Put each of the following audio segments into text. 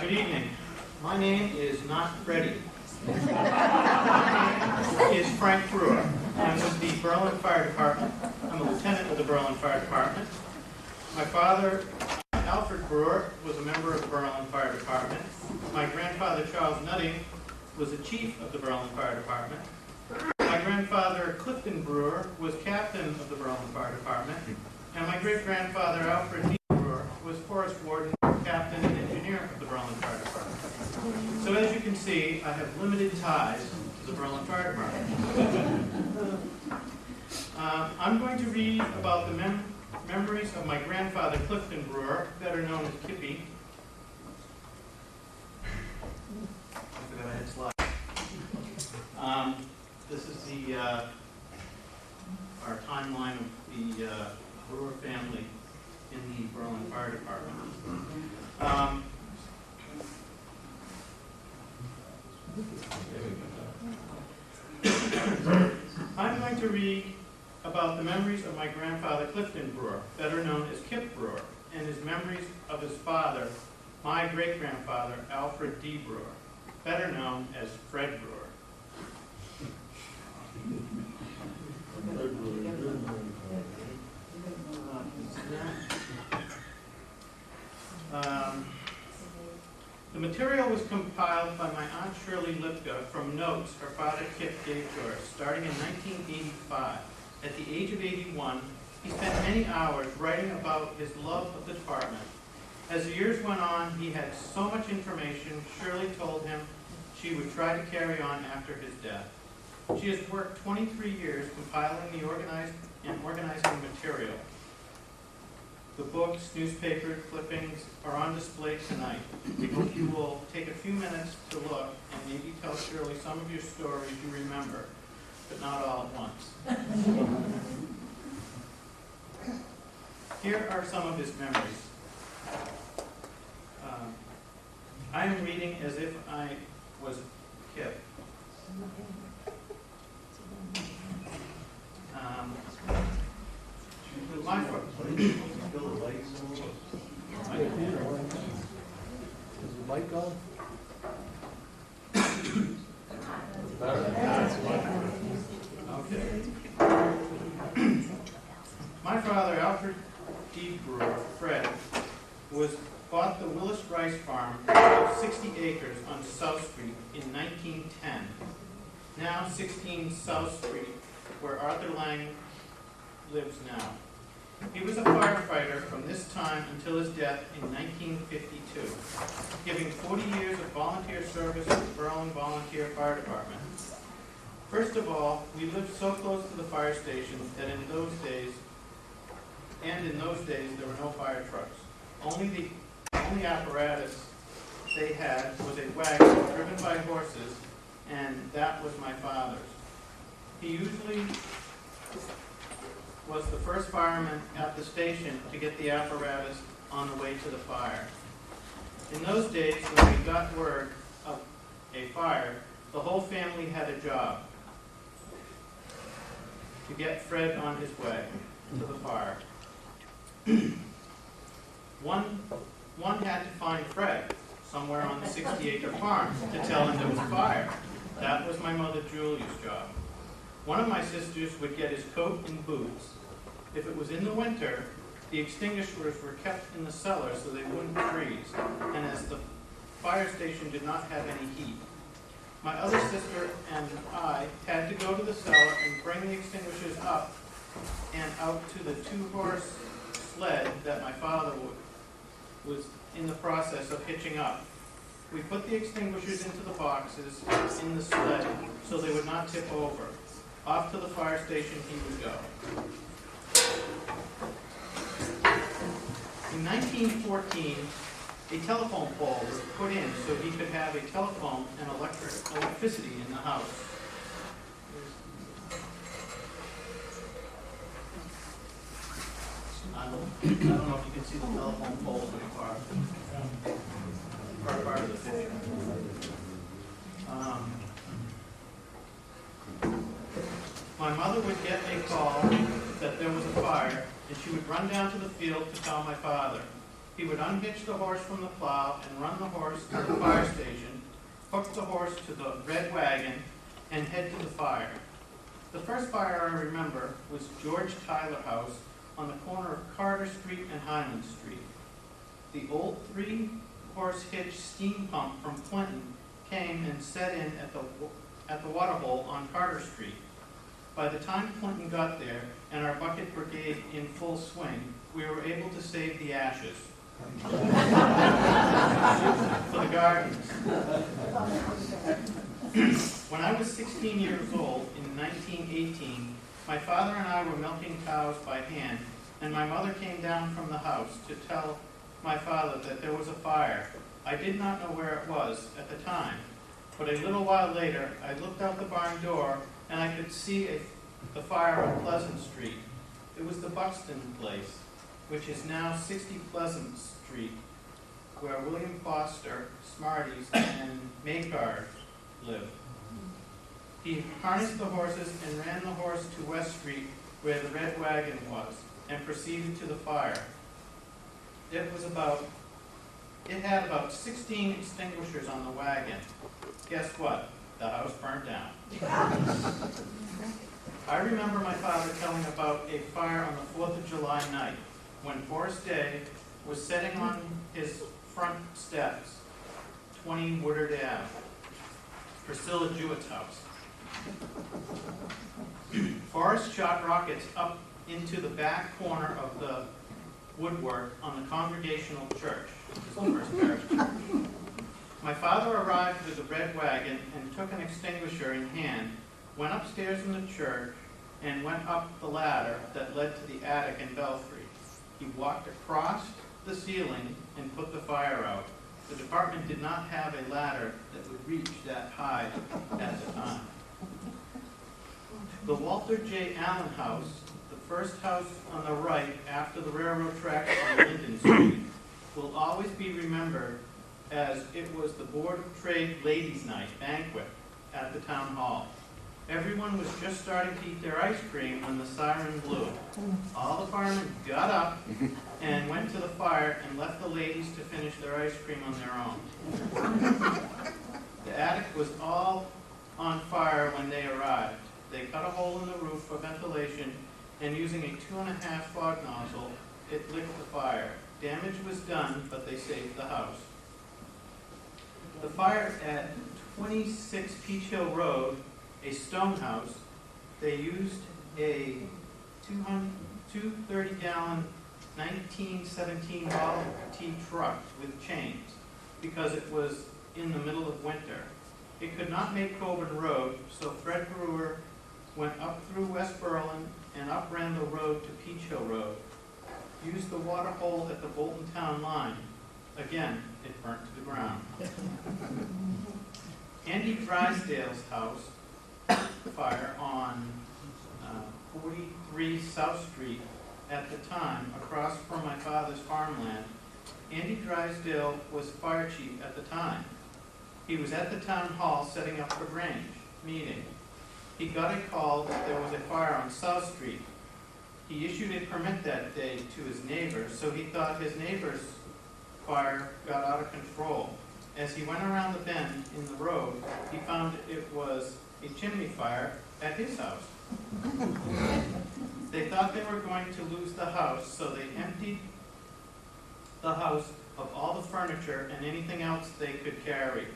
Good evening. My name is not Freddie. My name is Frank Brewer. I'm with the Berlin Fire Department. I'm a lieutenant of the Berlin Fire Department. My father, Alfred Brewer, was a member of the Berlin Fire Department. My grandfather, Charles Nutting, was a chief of the Berlin Fire Department. My grandfather, Clifton Brewer, was captain of the Berlin Fire Department. And my great-grandfather, Alfred D. Brewer, was forest warden, captain, and engineer of the Berlin Fire Department. So as you can see, I have limited ties to the Berlin Fire Department. I'm going to read about the memories of my grandfather, Clifton Brewer, better known as Kippy. I forgot I had slides. This is our timeline of the Brewer family in the Berlin Fire Department. I'm going to read about the memories of my grandfather, Clifton Brewer, better known as Kip Brewer, and his memories of his father, my great-grandfather, Alfred D. Brewer, better known as Fred Brewer. The material was compiled by my Aunt Shirley Lipka from notes her father Kip gave to her, starting in 1985. At the age of 81, he spent many hours writing about his love of the department. As the years went on, he had so much information, Shirley told him she would try to carry on after his death. She has worked 23 years compiling the organizing material. The books, newspaper clippings are on display tonight. We hope you will take a few minutes to look and maybe tell Shirley some of your stories you remember, but not all at once. Here are some of his memories. I am reading as if I was Kip. My foot. Is the light going? Okay. My father, Alfred D. Brewer, Fred, bought the Willis Rice Farm of 60 acres on South Street in 1910. Now 16 South Street, where Arthur Lang lives now. He was a firefighter from this time until his death in 1952, giving 40 years of volunteer service to the Berlin Volunteer Fire Department. First of all, we lived so close to the fire station that in those days there were no fire trucks. Only apparatus they had was a wagon driven by horses, and that was my father's. He usually was the first fireman at the station to get the apparatus on the way to the fire. In those days, when we got word of a fire, the whole family had a job to get Fred on his way to the fire. One had to find Fred somewhere on the 60-acre farm to tell him there was a fire. That was my mother Julia's job. One of my sisters would get his coat and boots. If it was in the winter, the extinguishers were kept in the cellar so they wouldn't freeze, and as the fire station did not have any heat. My other sister and I had to go to the cellar and bring the extinguishers up and out to the two-horse sled that my father was in the process of hitching up. We put the extinguishers into the boxes in the sled so they would not tip over. Off to the fire station he would go. In 1914, a telephone pole was put in so he could have a telephone and electricity in the house. I don't know if you can see the telephone pole so far. Part of the picture. My mother would get a call that there was a fire, and she would run down to the field to tell my father. He would unhitch the horse from the plow and run the horse to the fire station, hook the horse to the red wagon, and head to the fire. The first fire I remember was George Tyler House on the corner of Carter Street and Highland Street. The old 3-horse hitch steam pump from Clinton came and set in at the water hole on Carter Street. By the time Clinton got there and our bucket brigade in full swing, we were able to save the ashes for the gardens. When I was 16 years old, in 1918, my father and I were milking cows by hand, and my mother came down from the house to tell my father that there was a fire. I did not know where it was at the time, but a little while later, I looked out the barn door, and I could see the fire on Pleasant Street. It was the Buxton place, which is now 60 Pleasant Street, where William Foster, Smarties, and Maycard lived. He harnessed the horses and ran the horse to West Street, where the red wagon was, and proceeded to the fire. It had about 16 extinguishers on the wagon. Guess what? The house burned down. I remember my father telling about a fire on the 4th of July night, when Forrest Day was sitting on his front steps, 20 Woodard Ave, Priscilla Jewett's house. Forrest shot rockets up into the back corner of the woodwork on the Congregational Church, which is the first parish church. My father arrived with a red wagon and took an extinguisher in hand, went upstairs in the church, and went up the ladder that led to the attic and belfry. He walked across the ceiling and put the fire out. The department did not have a ladder that would reach that high at the time. The Walter J. Allen House, the first house on the right after the railroad tracks on Linden Street, will always be remembered as it was the Board of Trade Ladies' Night banquet at the town hall. Everyone was just starting to eat their ice cream when the siren blew. All the firemen got up and went to the fire and left the ladies to finish their ice cream on their own. The attic was all on fire when they arrived. They cut a hole in the roof for ventilation, and using a 2.5 fog nozzle, it licked the fire. Damage was done, but they saved the house. The fire at 26 Peach Hill Road, a stone house, they used a 230-gallon 1917 Model T truck with chains because it was in the middle of winter. It could not make Coburn Road, so Fred Brewer went up through West Berlin and up Randall Road to Peach Hill Road. Used the water hole at the Bolton Town line. Again, it burnt to the ground. Andy Drysdale's house fire on 43 South Street at the time, across from my father's farmland. Andy Drysdale was fire chief at the time. He was at the town hall setting up the branch meeting. He got a call that there was a fire on South Street. He issued a permit that day to his neighbor, so he thought his neighbor's fire got out of control. As he went around the bend in the road, he found it was a chimney fire at his house. They thought they were going to lose the house, so they emptied the house of all the furniture and anything else they could carry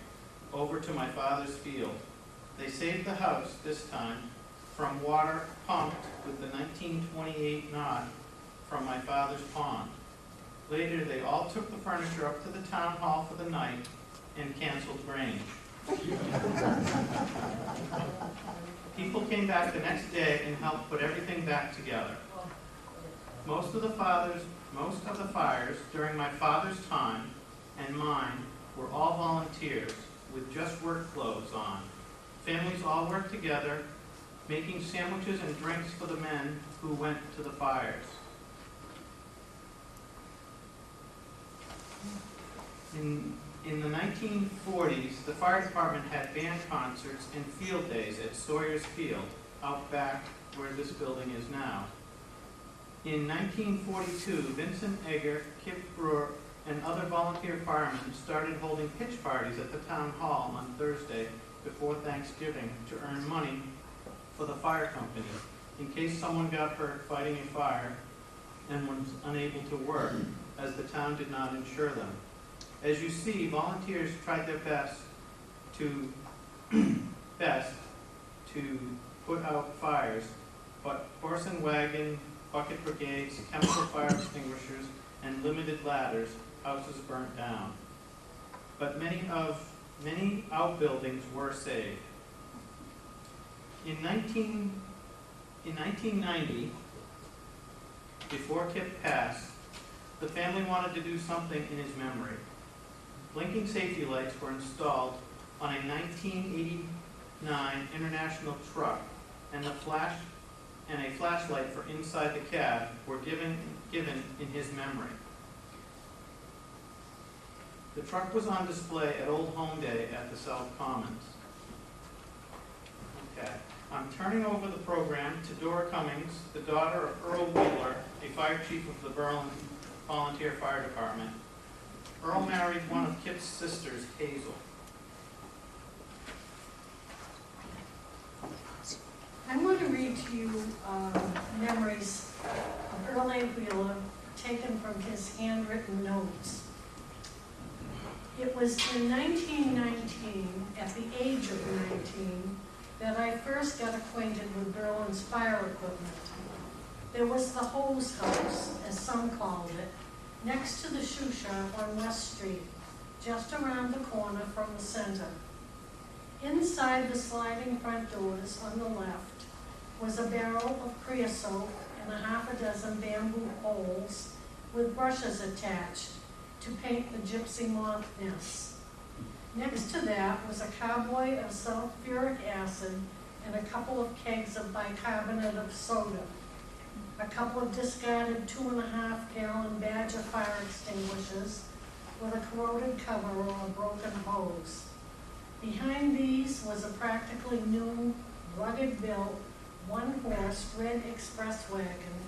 over to my father's field. They saved the house this time from water pumped with the 1928 knot from my father's pond. Later, they all took the furniture up to the town hall for the night and canceled Grange. People came back the next day and helped put everything back together. Most of the fires during my father's time and mine were all volunteers with just work clothes on. Families all worked together, making sandwiches and drinks for the men who went to the fires. In the 1940s, the fire department had band concerts and field days at Sawyer's Field, out back where this building is now. In 1942, Vincent Egger, Kip Brewer, and other volunteer firemen started holding pitch parties at the town hall on Thursday before Thanksgiving to earn money for the fire company in case someone got hurt fighting a fire and was unable to work, as the town did not insure them. As you see, volunteers tried their best to put out fires, but horse and wagon, bucket brigades, chemical fire extinguishers, and limited ladders, houses burnt down. But many outbuildings were saved. In 1990, before Kip passed, the family wanted to do something in his memory. Blinking safety lights were installed on a 1989 International truck, and a flashlight for inside the cab were given in his memory. The truck was on display at Old Home Day at the South Commons. Okay. I'm turning over the program to Dora Cummings, the daughter of Earl Wheeler, a fire chief of the Berlin Volunteer Fire Department. Earl married one of Kip's sisters, Hazel. I'm going to read to you memories of Earl A. Wheeler taken from his handwritten notes. It was in 1919, at the age of 19, that I first got acquainted with Berlin's fire equipment. There was the hose house, as some called it, next to the shoe shop on West Street, just around the corner from the center. Inside the sliding front doors on the left was a barrel of creosote and a half a dozen bamboo poles with brushes attached to paint the gypsy moth nests. Next to that was a cowboy of sulfuric acid and a couple of kegs of bicarbonate of soda, a couple of discarded 2.5-gallon Badger fire extinguishers with a corroded cover or a broken hose. Behind these was a practically new, rugged-built, one-horse red express wagon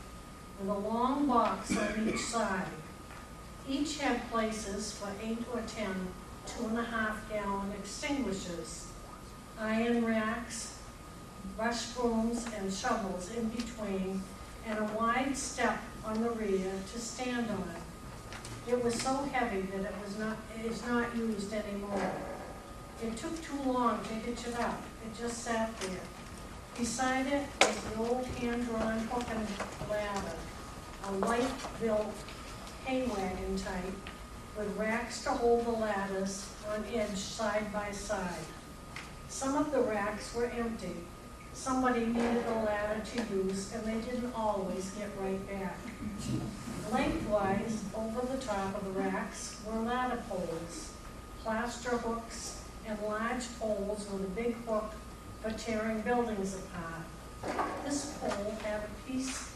with a long box on each side. Each had places for 8 or 10 2.5-gallon extinguishers, iron racks, brush brooms, and shovels in between, and a wide step on the rear to stand on. It was so heavy that it is not used anymore. It took too long to hitch it up. It just sat there. Beside it was the old hand-drawn hook and ladder, a light-built hay wagon type, with racks to hold the ladders on edge side by side. Some of the racks were empty. Somebody needed a ladder to use, and they didn't always get right back. Lengthwise, over the top of the racks, were ladder poles, plaster hooks, and large poles with a big hook for tearing buildings apart. This pole had a piece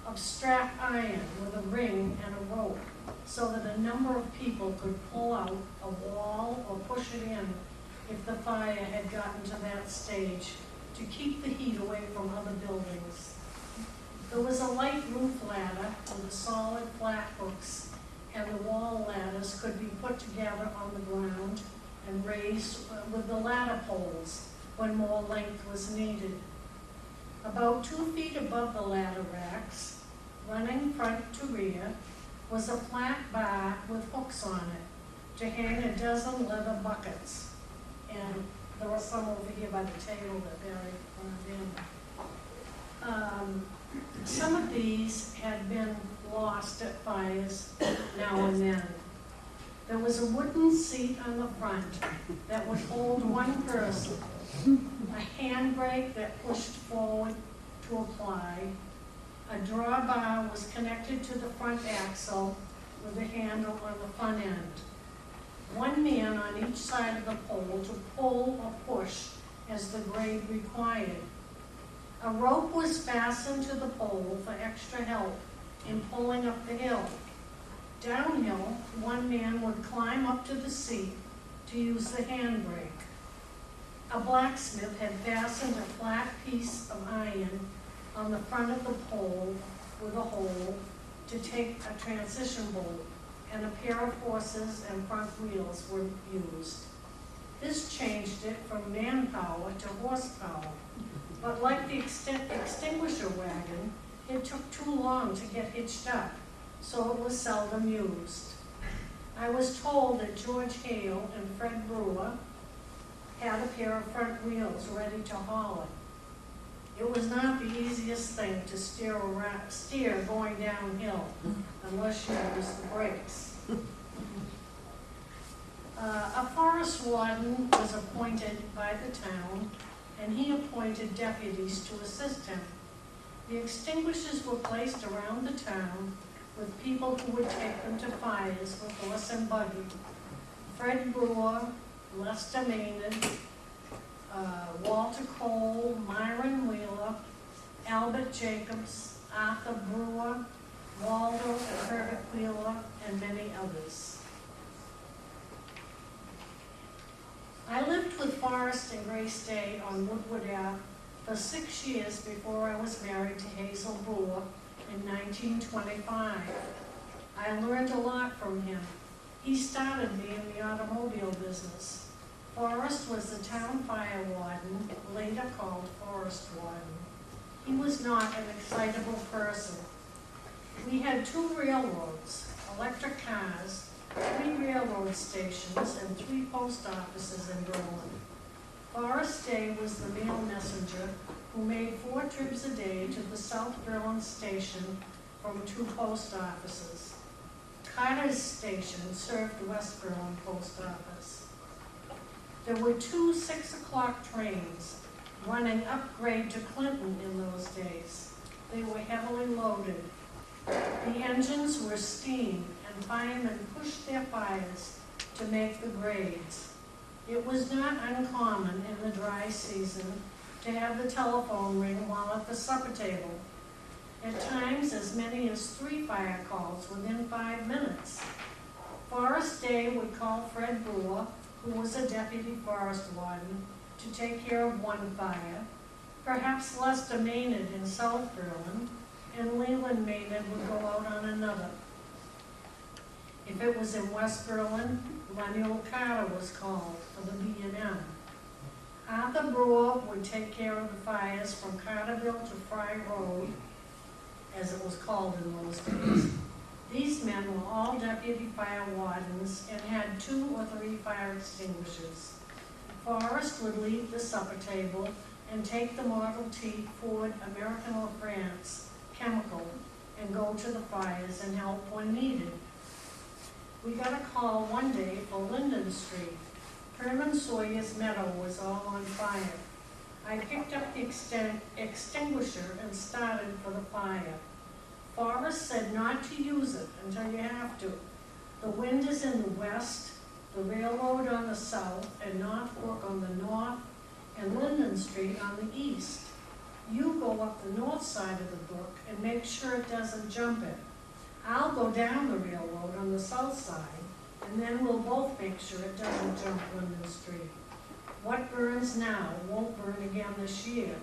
of strap iron with a ring and a rope, so that a number of people could pull out a wall or push it in if the fire had gotten to that stage, to keep the heat away from other buildings. There was a light roof ladder with the solid flat hooks, and the wall ladders could be put together on the ground and raised with the ladder poles when more length was needed. About 2 feet above the ladder racks, running front to rear, was a flat bar with hooks on it to hang a dozen leather buckets. And there were some over here by the table that Barry brought in. Some of these had been lost at fires now and then. There was a wooden seat on the front that would hold one person, a handbrake that pushed forward to apply. A drawbar was connected to the front axle with a handle on the front end. One man on each side of the pole to pull or push as the grade required. A rope was fastened to the pole for extra help in pulling up the hill. Downhill, one man would climb up to the seat to use the handbrake. A blacksmith had fastened a flat piece of iron on the front of the pole with a hole to take a transition bolt and a pair of horses and front wheels were used. This changed it from manpower to horsepower, but like the extinguisher wagon, it took too long to get hitched up, so it was seldom used. I was told that George Hale and Fred Brewer had a pair of front wheels ready to haul it. It was not the easiest thing to steer going downhill unless you used the brakes. A forest warden was appointed by the town, and he appointed deputies to assist him. The extinguishers were placed around the town with people who would take them to fires with horse and buggy. Fred Brewer, Lester Maynard, Walter Cole, Myron Wheeler, Albert Jacobs, Arthur Brewer, Waldo and Herbert Wheeler, and many others. I lived with Forrest and Grace Day on Woodward Ave for 6 years before I was married to Hazel Brewer in 1925. I learned a lot from him. He started me in the automobile business. Forrest was the town fire warden, later called Forest Warden. He was not an excitable person. We had 2 railroads, electric cars, 3 railroad stations, and 3 post offices in Berlin. Forrest Day was the mail messenger who made 4 trips a day to the South Berlin station from 2 post offices. Carter's station served the West Berlin post office. There were 2 6-o'clock trains running upgrade to Clinton in those days. They were heavily loaded. The engines were steam, and firemen pushed their fires to make the grades. It was not uncommon in the dry season to have the telephone ring while at the supper table. At times, as many as 3 fire calls within 5 minutes. Forrest Day would call Fred Brewer, who was a deputy forest warden, to take care of 1 fire. Perhaps Lester Maynard in South Berlin, and Leland Maynard would go out on another. If it was in West Berlin, Lemuel Carter was called for the B&M. Arthur Brewer would take care of the fires from Carterville to Fry Road, as it was called in those days. These men were all deputy fire wardens and had 2 or 3 fire extinguishers. Forrest would leave the supper table and take the Model T Ford American La France chemical and go to the fires and help when needed. We got a call one day for Linden Street. Herman Sawyer's meadow was all on fire. I picked up the extinguisher and started for the fire. Forrest said not to use it until you have to. The wind is in the west, the railroad on the south, and North Fork on the north, and Linden Street on the east. You go up the north side of the brook and make sure it doesn't jump it. I'll go down the railroad on the south side, and then we'll both make sure it doesn't jump Linden Street. What burns now won't burn again this year.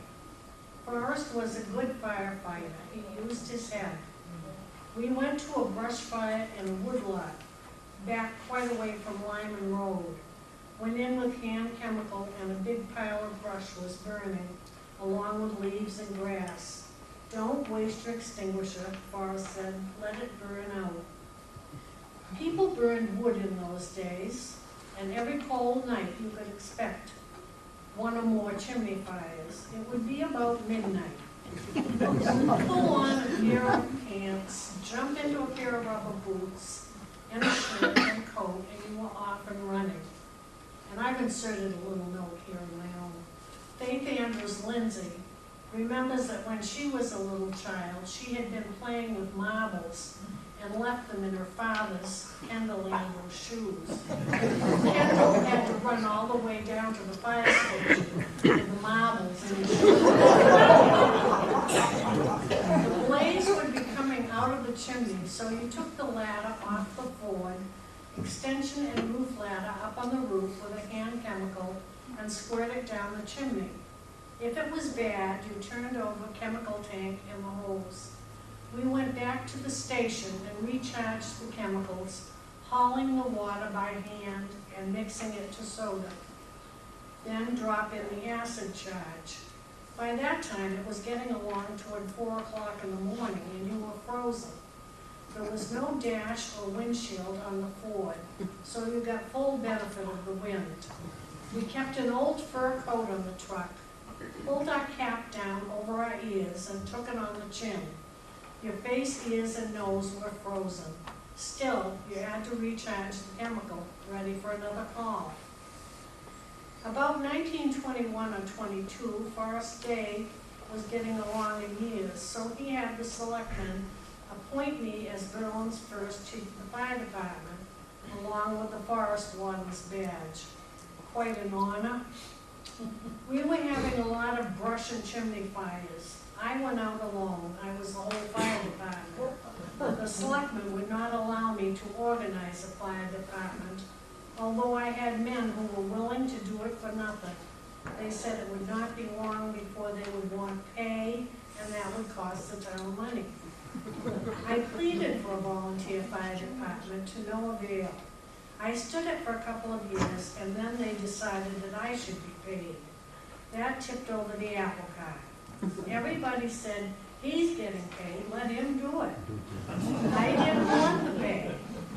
Forrest was a good firefighter. He used his head. We went to a brush fire in a woodlot, back quite away from Lyman Road. Went in with hand chemical, and a big pile of brush was burning, along with leaves and grass. Don't waste your extinguisher, Forrest said. Let it burn out. People burned wood in those days, and every cold night you could expect 1 or more chimney fires. It would be about midnight. Pull on a pair of pants, jump into a pair of rubber boots, and a shirt and coat, and you were off and running. And I've inserted a little note here of my own. Faith Andrews Lindsay remembers that when she was a little child, she had been playing with marbles and left them in her father's, Kendall Andrews, shoes. Kendall had to run all the way down to the fire station with the marbles in his shoes. The blaze would be coming out of the chimney, so you took the ladder off the Ford, extension and roof ladder up on the roof with a hand chemical, and squirt it down the chimney. If it was bad, you turned over chemical tank and the hose. We went back to the station and recharged the chemicals hauling the water by hand and mixing it to soda. Then drop in the acid charge. By that time, it was getting along toward 4 o'clock in the morning and you were frozen. There was no dash or windshield on the Ford, so you got full benefit of the wind. We kept an old fur coat on the truck, pulled our cap down over our ears and took it on the chin. Your face, ears, and nose were frozen. Still, you had to recharge the chemical, ready for another call. About 1921 or 22, Forrest Day was getting along in years, so he had the selectmen appoint me as Berlin's first chief of the fire department, along with the Forest Warden's badge. Quite an honor. We were having a lot of brush and chimney fires. I went out alone. I was the whole fire department. The selectmen would not allow me to organize a fire department, although I had men who were willing to do it for nothing. They said it would not be long before they would want pay, and that would cost the town money. I pleaded for a volunteer fire department to no avail. I stood it for a couple of years, and then they decided that I should be paid. That tipped over the apple cart. Everybody said, he's getting paid, let him do it. I didn't want the pay.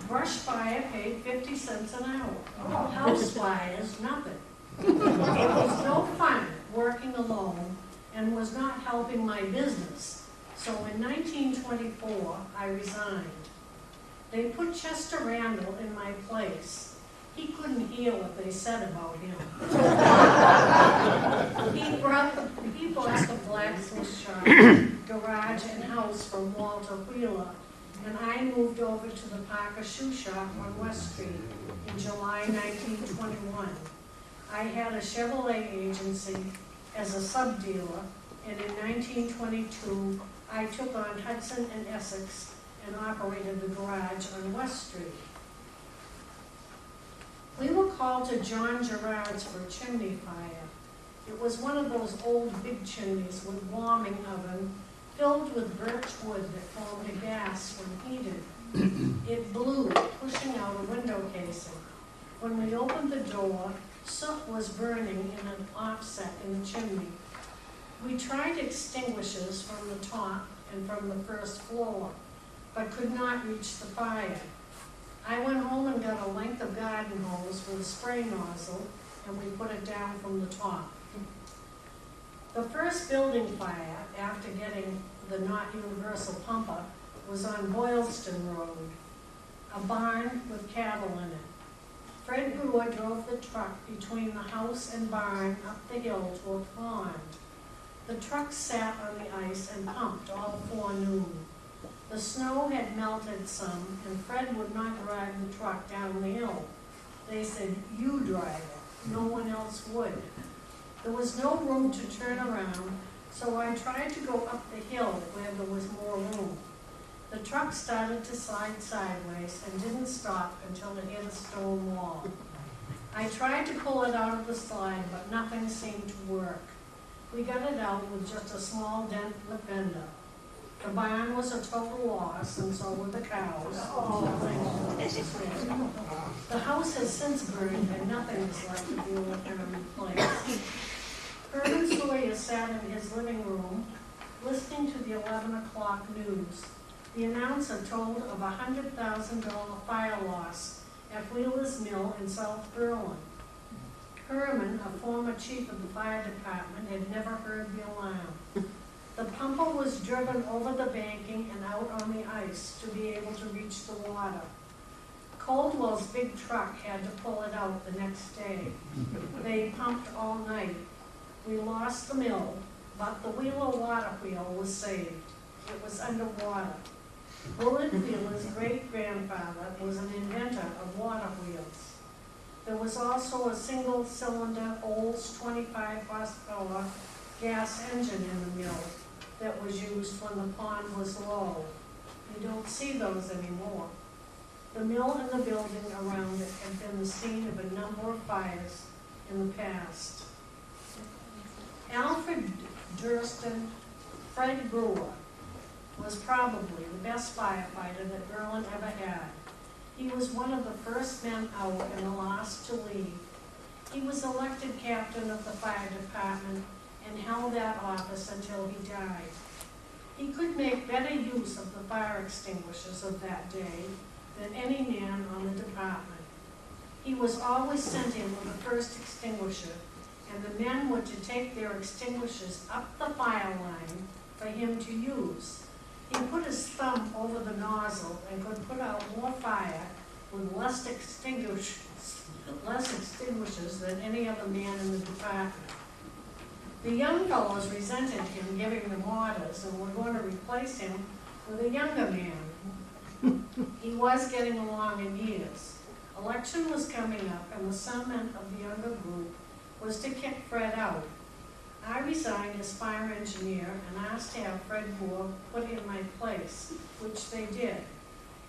Brush fire paid 50 cents an hour. House fires, nothing. It was no fun working alone and was not helping my business. So in 1924, I resigned. They put Chester Randall in my place. He couldn't hear what they said about him. He bought the blacksmith shop, garage, and house from Walter Wheeler, and I moved over to the Parker Shoe Shop on West Street in July 1921. I had a Chevrolet agency as a sub-dealer, and in 1922, I took on Hudson and Essex and operated the garage on West Street. We were called to John Gerard's for a chimney fire. It was one of those old big chimneys with warming oven filled with birch wood that formed a gas when heated. It blew, pushing out a window casing. When we opened the door, soot was burning in an offset in the chimney. We tried extinguishers from the top and from the first floor, but could not reach the fire. I went home and got a length of garden hose with a spray nozzle, and we put it down from the top. The first building fire, after getting the not universal pumper, was on Boylston Road, a barn with cattle in it. Fred Brewer drove the truck between the house and barn up the hill to a pond. The truck sat on the ice and pumped all forenoon. The snow had melted some, and Fred would not drive the truck down the hill. They said, "You drive it." No one else would. There was no room to turn around, so I tried to go up the hill where there was more room. The truck started to slide sideways and didn't stop until it hit a stone wall. I tried to pull it out of the slide, but nothing seemed to work. We got it out with just a small dent in the fender. The barn was a total loss, and so were the cows. The house has since burned, and nothing is left of the old Herman place. Herman Sawyer sat in his living room, listening to the 11 o'clock news. The announcer told of a $100,000 fire loss at Wheeler's Mill in South Berlin. Herman, a former chief of the fire department, had never heard the alarm. The pumper was driven over the banking and out on the ice to be able to reach the water. Coldwell's big truck had to pull it out the next day. They pumped all night. We lost the mill, but the Wheeler water wheel was saved. It was underwater. Willard Wheeler's great-grandfather was an inventor of water wheels. There was also a single-cylinder Olds 25 horsepower gas engine in the mill that was used when the pond was low. You don't see those anymore. The mill and the building around it had been the scene of a number of fires in the past. Alfred Durston, Fred Brewer, was probably the best firefighter that Berlin ever had. He was one of the first men out and the last to leave. He was elected captain of the fire department and held that office until he died. He could make better use of the fire extinguishers of that day than any man on the department. He was always sent in with the first extinguisher, and the men were to take their extinguishers up the fire line for him to use. He put his thumb over the nozzle and could put out more fire with less extinguishers than any other man in the department. The young fellows resented him giving them orders and were going to replace him with a younger man. He was getting along in years. Election was coming up, and the sentiment of the younger group was to kick Fred out. I resigned as fire engineer and asked to have Fred Moore put in my place, which they did.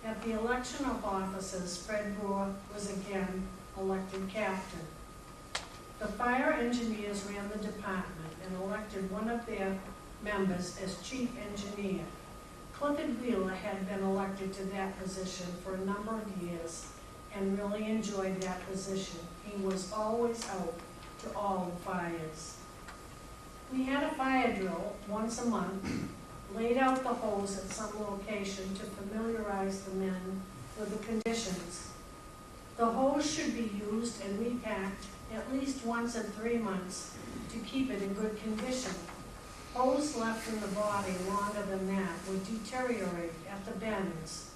At the election of officers, Fred Moore was again elected captain. The fire engineers ran the department and elected one of their members as chief engineer. Clifford Wheeler had been elected to that position for a number of years and really enjoyed that position. He was always out to all the fires. We had a fire drill once a month, laid out the hose at some location to familiarize the men with the conditions. The hose should be used and repacked at least once in 3 months to keep it in good condition. Hose left in the body longer than that would deteriorate at the bends.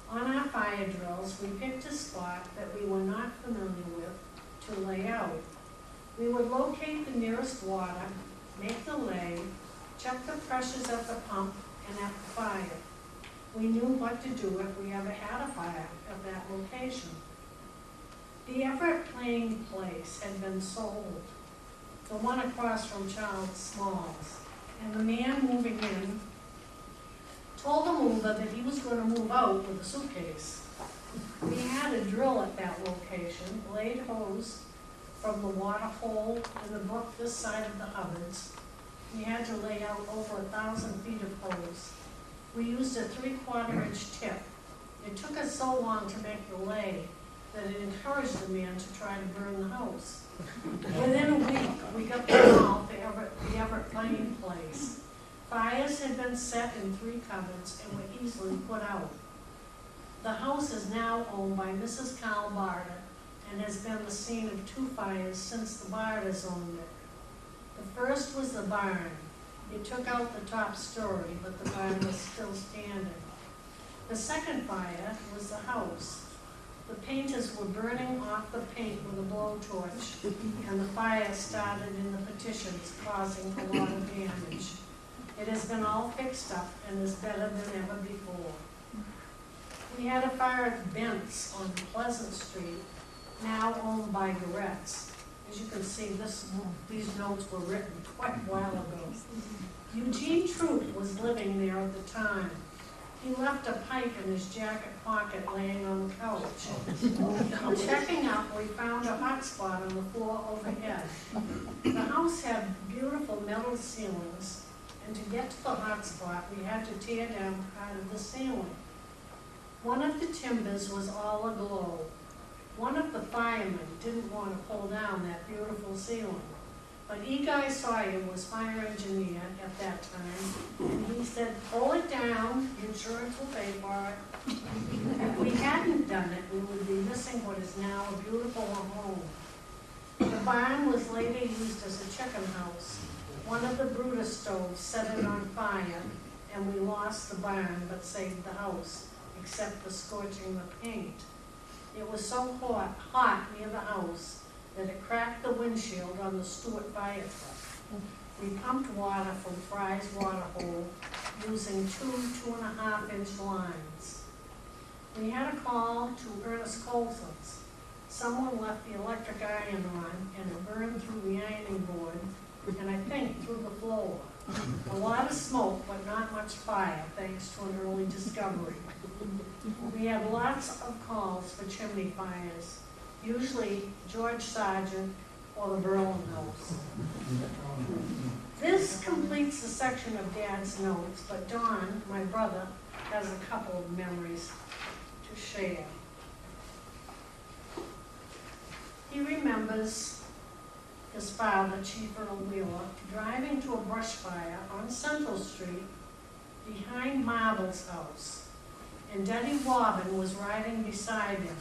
On our fire drills, we picked a spot that we were not familiar with to lay out. We would locate the nearest water, make the lay, check the pressures at the pump and at the fire. We knew what to do if we ever had a fire at that location. The Everett playing place had been sold, the one across from Charles Smalls, and the man moving in told the mover that he was going to move out with a suitcase. We had a drill at that location, laid hose from the water hole in the brook this side of the Hubbards. We had to lay out over 1,000 feet of hose. We used a 3/4 inch tip. It took us so long to make the lay that it encouraged the man to try to burn the house. Within a week, we got the call for the Everett playing place. Fires had been set in 3 cupboards and were easily put out. The house is now owned by Mrs. Carl Barter and has been the scene of 2 fires since the Barters owned it. The first was the barn. It took out the top story, but the barn was still standing. The second fire was the house. The painters were burning off the paint with a blowtorch, and the fire started in the petitions, causing a lot of damage. It has been all fixed up and is better than ever before. We had a fire at Bent's on Pleasant Street, now owned by Goretz. As you can see, these notes were written quite a while ago. Eugene Troop was living there at the time. He left a pipe in his jacket pocket laying on the couch. Checking up, we found a hot spot on the floor overhead. The house had beautiful metal ceilings, and to get to the hot spot, we had to tear down part of the ceiling. One of the timbers was all aglow. One of the firemen didn't want to pull down that beautiful ceiling, but E. Sawyer was fire engineer at that time, and he said, pull it down, insurance will pay for it. If we hadn't done it, we would be missing what is now a beautiful home. The barn was later used as a chicken house. One of the Brutus stoves set it on fire, and we lost the barn but saved the house, except for scorching the paint. It was so hot near the house that it cracked the windshield on the Stewart fire truck. We pumped water from Fry's water hole using 2.5 inch lines. We had a call to Ernest Colson's. Someone left the electric iron on and it burned through the ironing board and I think through the floor. A lot of smoke, but not much fire, thanks to an early discovery. We had lots of calls for chimney fires, usually George Sargent or the Berlin House. This completes the section of Dad's notes, but Don, my brother, has a couple of memories to share. remembers his father, Chief Earl Wheeler, driving to a brush fire on Central Street behind Marble's house, and Denny Wobbin was riding beside him.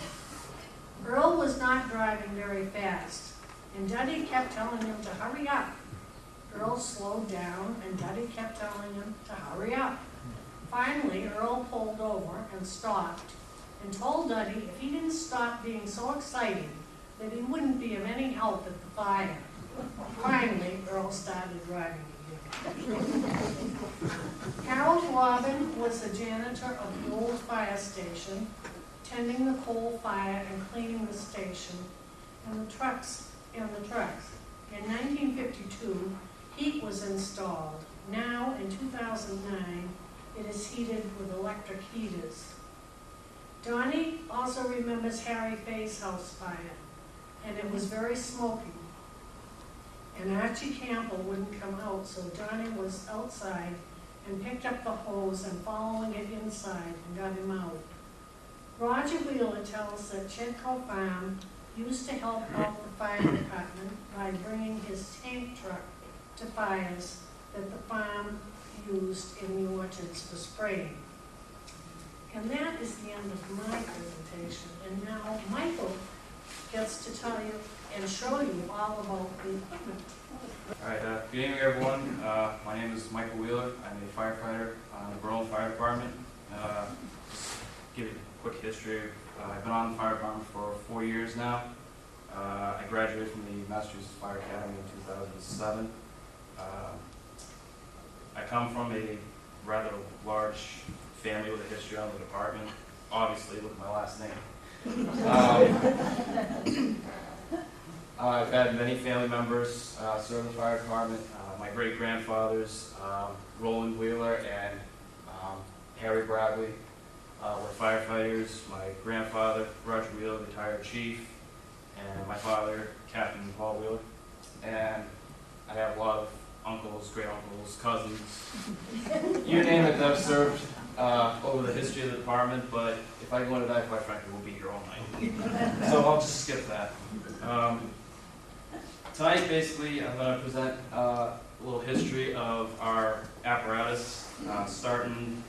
Earl was not driving very fast, and Denny kept telling him to hurry up. Earl slowed down, and Denny kept telling him to hurry up. Finally, Earl pulled over and stopped, and told Duddy if he didn't stop being so excited that he wouldn't be of any help at the fire. Finally, Earl started driving again. Harold Wobbin was the janitor of the old fire station, tending the coal fire and cleaning the station and the trucks. In 1952, heat was installed. Now, in 2009, it is heated with electric heaters. Donnie also remembers Harry Fay's house fire, and it was very smoky. And Archie Campbell wouldn't come out, so Donnie was outside and picked up the hose and following it inside and got him out. Roger Wheeler tells that Chedco Farm used to help out the fire department by bringing his tank truck to fires that the farm used in the orchards for spraying. And that is the end of my presentation. And now Michael gets to tell you and show you all about the equipment. All right, good evening, everyone. My name is Michael Wheeler. I'm a firefighter on the Berlin Fire Department. Just give you a quick history. I've been on the fire department for 4 years now. I graduated from the Massachusetts Fire Academy in 2007. I come from a rather large family with a history on the department. Obviously, look at my last name. I've had many family members serve the fire department. My great-grandfathers, Roland Wheeler and Harry Bradley, were firefighters. My grandfather, Roger Wheeler, retired chief, and my father, Captain Paul Wheeler. And I have a lot of uncles, great-uncles, cousins, you name it, that have served over the history of the department, but if I go into that, quite frankly, we'll be here all night. So I'll just skip that. Tonight, basically, I'm going to present a little history of our apparatus, starting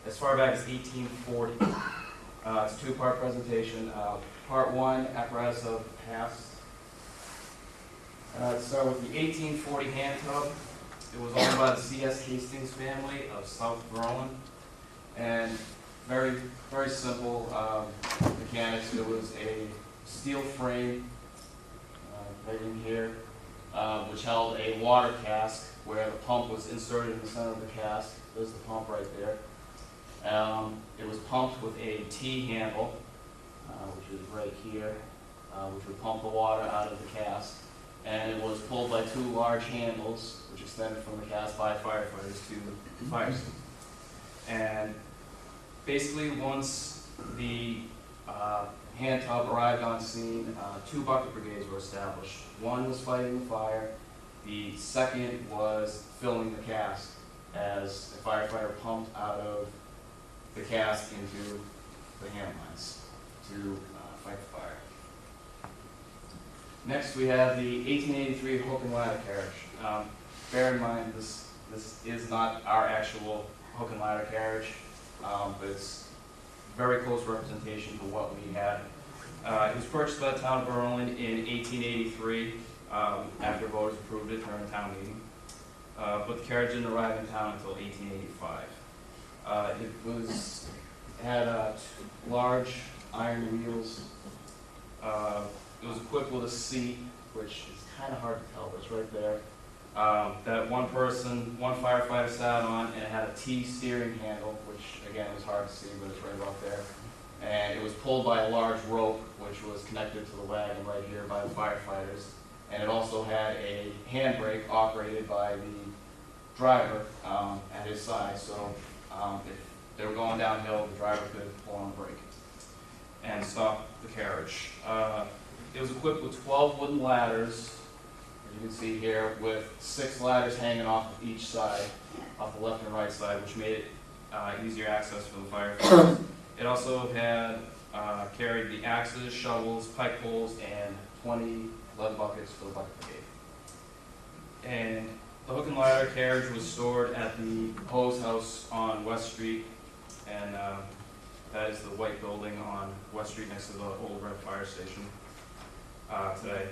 as far back as 1840. It's a two-part presentation. Part one, apparatus of the past. Let's start with the 1840 hand tub. It was owned by the C.S. Hastings family of South Berlin, and very, very simple mechanics. It was a steel frame right in here, which held a water cask where the pump was inserted in the center of the cask. There's the pump right there. It was pumped with a T handle, which is right here, which would pump the water out of the cask. And it was pulled by two large handles, which extended from the cask by firefighters to the fire scene. And basically, once the hand tub arrived on scene, two bucket brigades were established. One was fighting the fire. The second was filling the cask as the firefighter pumped out of the cask into the hand lines to fight the fire. Next, we have the 1883 hook and ladder carriage. Bear in mind, this is not our actual hook and ladder carriage, but it's very close representation for what we had. It was purchased by the town of Berlin in 1883 after voters approved it during a town meeting, but the carriage didn't arrive in town until 1885. It had large iron wheels. It was equipped with a seat, which is kind of hard to tell, but it's right there, that one firefighter sat on, and it had a T steering handle, which again was hard to see, but it's right up there. And it was pulled by a large rope, which was connected to the wagon right here by the firefighters. And it also had a handbrake operated by the driver at his side, so if they were going downhill, the driver could pull on the brake and stop the carriage. It was equipped with 12 wooden ladders, as you can see here, with 6 ladders hanging off of each side, off the left and right side, which made it easier access for the firefighters. It also had carried the axes, shovels, pike poles, and 20 11 buckets for the bucket brigade. And the hook and ladder carriage was stored at the hose house on West Street, and that is the white building on West Street next to the old red fire station today.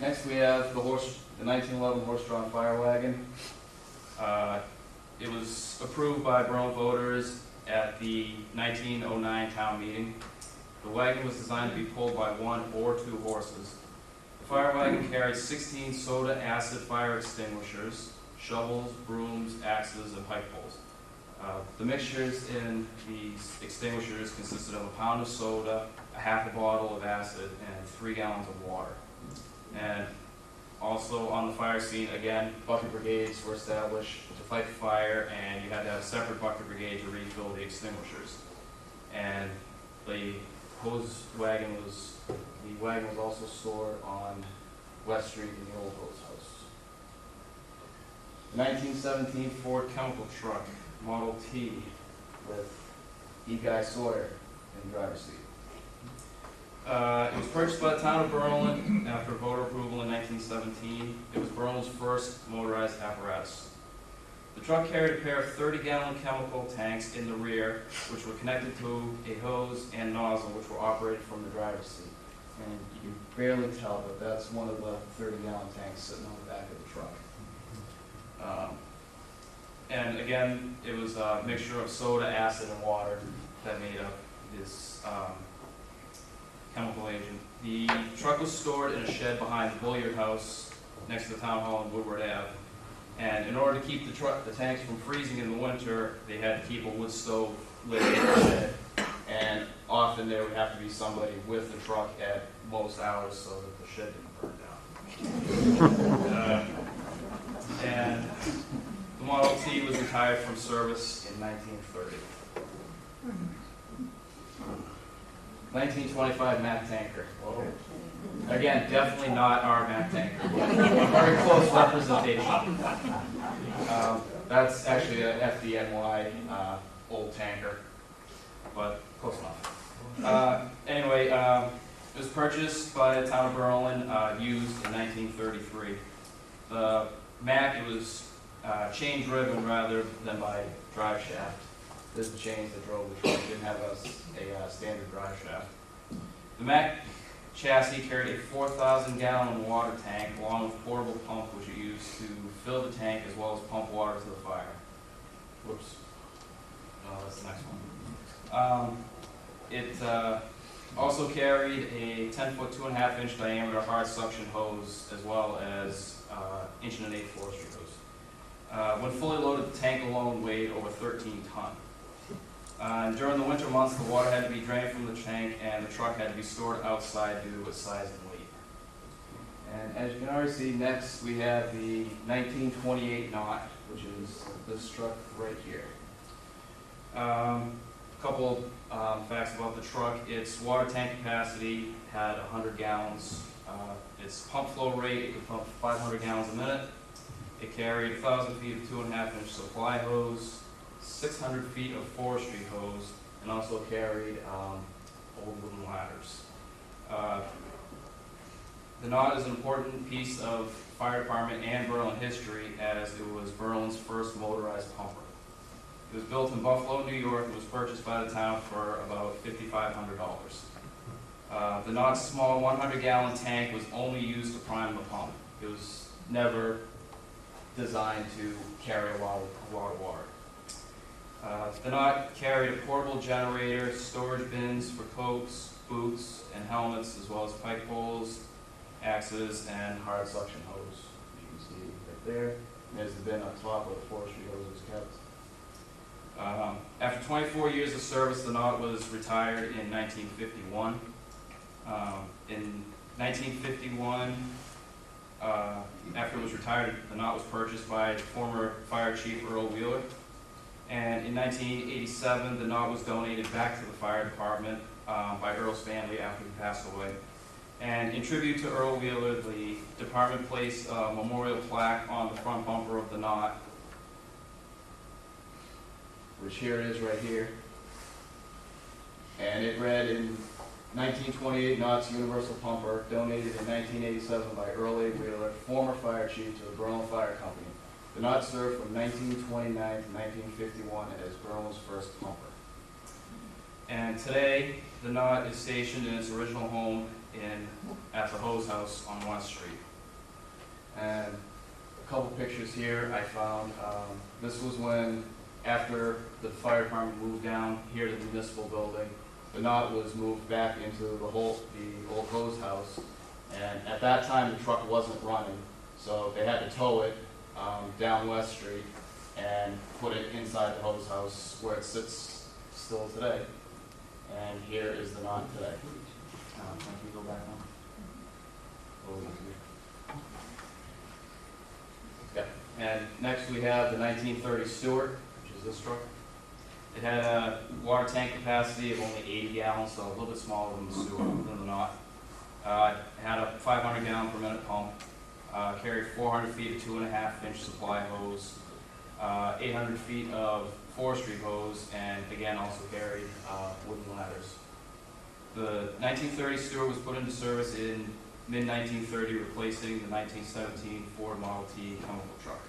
Next we have the 1911 horse-drawn fire wagon. It was approved by Berlin voters at the 1909 town meeting. The wagon was designed to be pulled by 1 or 2 horses. The fire wagon carried 16 soda acid fire extinguishers, shovels, brooms, axes, and pike poles. The mixtures in these extinguishers consisted of a pound of soda, a half a bottle of acid, and 3 gallons of water. And also on the fire scene, again, bucket brigades were established to fight the fire, and you had to have a separate bucket brigade to refill the extinguishers. And the wagon was also stored on West Street in the old hose house. The 1917 Ford chemical truck, Model T, with E. Guy Sawyer in the driver's seat. It was purchased by the town of Berlin after voter approval in 1917. It was Berlin's first motorized apparatus. The truck carried a pair of 30-gallon chemical tanks in the rear, which were connected to a hose and nozzle, which were operated from the driver's seat. And you can barely tell, but that's one of the 30-gallon tanks sitting on the back of the truck. And again, it was a mixture of soda, acid, and water that made up this chemical agent. The truck was stored in a shed behind the billiard house next to the town hall in Woodward Ave. And in order to keep the tanks from freezing in the winter, they had to keep a wood stove lit in the shed. And often there would have to be somebody with the truck at most hours so that the shed didn't burn down. And the Model T was retired from service in 1930. 1925 Mack tanker. Whoa. Again, definitely not our Mack tanker, but a very close representation. That's actually a FDNY old tanker, but close enough. Anyway, it was purchased by the town of Berlin, used in 1933. The Mack, it was chain-driven rather than by drive shaft. This is the chains that drove the truck. It didn't have a standard drive shaft. The Mack chassis carried a 4,000-gallon water tank along with a portable pump which it used to fill the tank as well as pump water to the fire. Whoops. No, that's the next one. It also carried a 10-foot, 2.5-inch diameter hard suction hose as well as 1 1/8 forestry hose. When fully loaded, the tank alone weighed over 13 tons. During the winter months, the water had to be drained from the tank and the truck had to be stored outside due to its size and weight. And as you can already see, next we have the 1928 knot, which is this truck right here. A couple facts about the truck. Its water tank capacity had 100 gallons. Its pump flow rate, it could pump 500 gallons a minute. It carried 1,000 feet of 2.5-inch supply hose, 600 feet of forestry hose, and also carried old wooden ladders. The knot is an important piece of fire department and Berlin history as it was Berlin's first motorized pumper. It was built in Buffalo, New York. It was purchased by the town for about $5,500. The knot's small 100-gallon tank was only used to prime the pump. It was never designed to carry a lot of water. The knot carried a portable generator, storage bins for coats, boots, and helmets, as well as pike poles, axes, and hard suction hose. You can see right there. And there's the bin on top where the forestry hose was kept. After 24 years of service, the knot was retired in 1951. In 1951, after it was retired, the knot was purchased by former Fire Chief Earl Wheeler. And in 1987, the knot was donated back to the fire department by Earl Stanley after he passed away. And in tribute to Earl Wheeler, the department placed a memorial plaque on the front bumper of the knot, which here it is right here. And it read in 1928 Knott's Universal Pumper, donated in 1987 by Earl A. Wheeler, former fire chief, to the Berlin Fire Company. The Knott served from 1929 to 1951 as Berlin's first pumper. And today, the Knott is stationed in its original home at the hose house on West Street. And a couple pictures here I found. This was when, after the fire department moved down here to the municipal building, the Knott was moved back into the old hose house. And at that time, the truck wasn't running, so they had to tow it down West Street and put it inside the hose house where it sits still today. And here is the Knott today. Can we go back on? Yeah. And next we have the 1930 Stewart, which is this truck. It had a water tank capacity of only 80 gallons, so a little bit smaller than the Stewart, than the Knott. It had a 500 gallon per minute pump, carried 400 feet of 2.5-inch supply hose, 800 feet of forestry hose, and again also carried wooden ladders. The 1930 Stewart was put into service in mid-1930, replacing the 1917 Ford Model T chemical truck.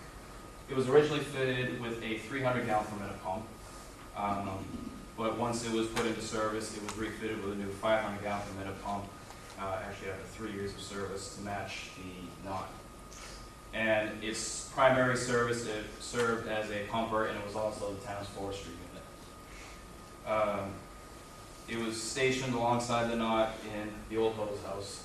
It was originally fitted with a 300 gallon per minute pump, but once it was put into service, it was refitted with a new 500 gallon per minute pump, actually after 3 years of service, to match the Knott. And its primary service, it served as a pumper, and it was also the town's forestry unit. It was stationed alongside the Knott in the old hose house.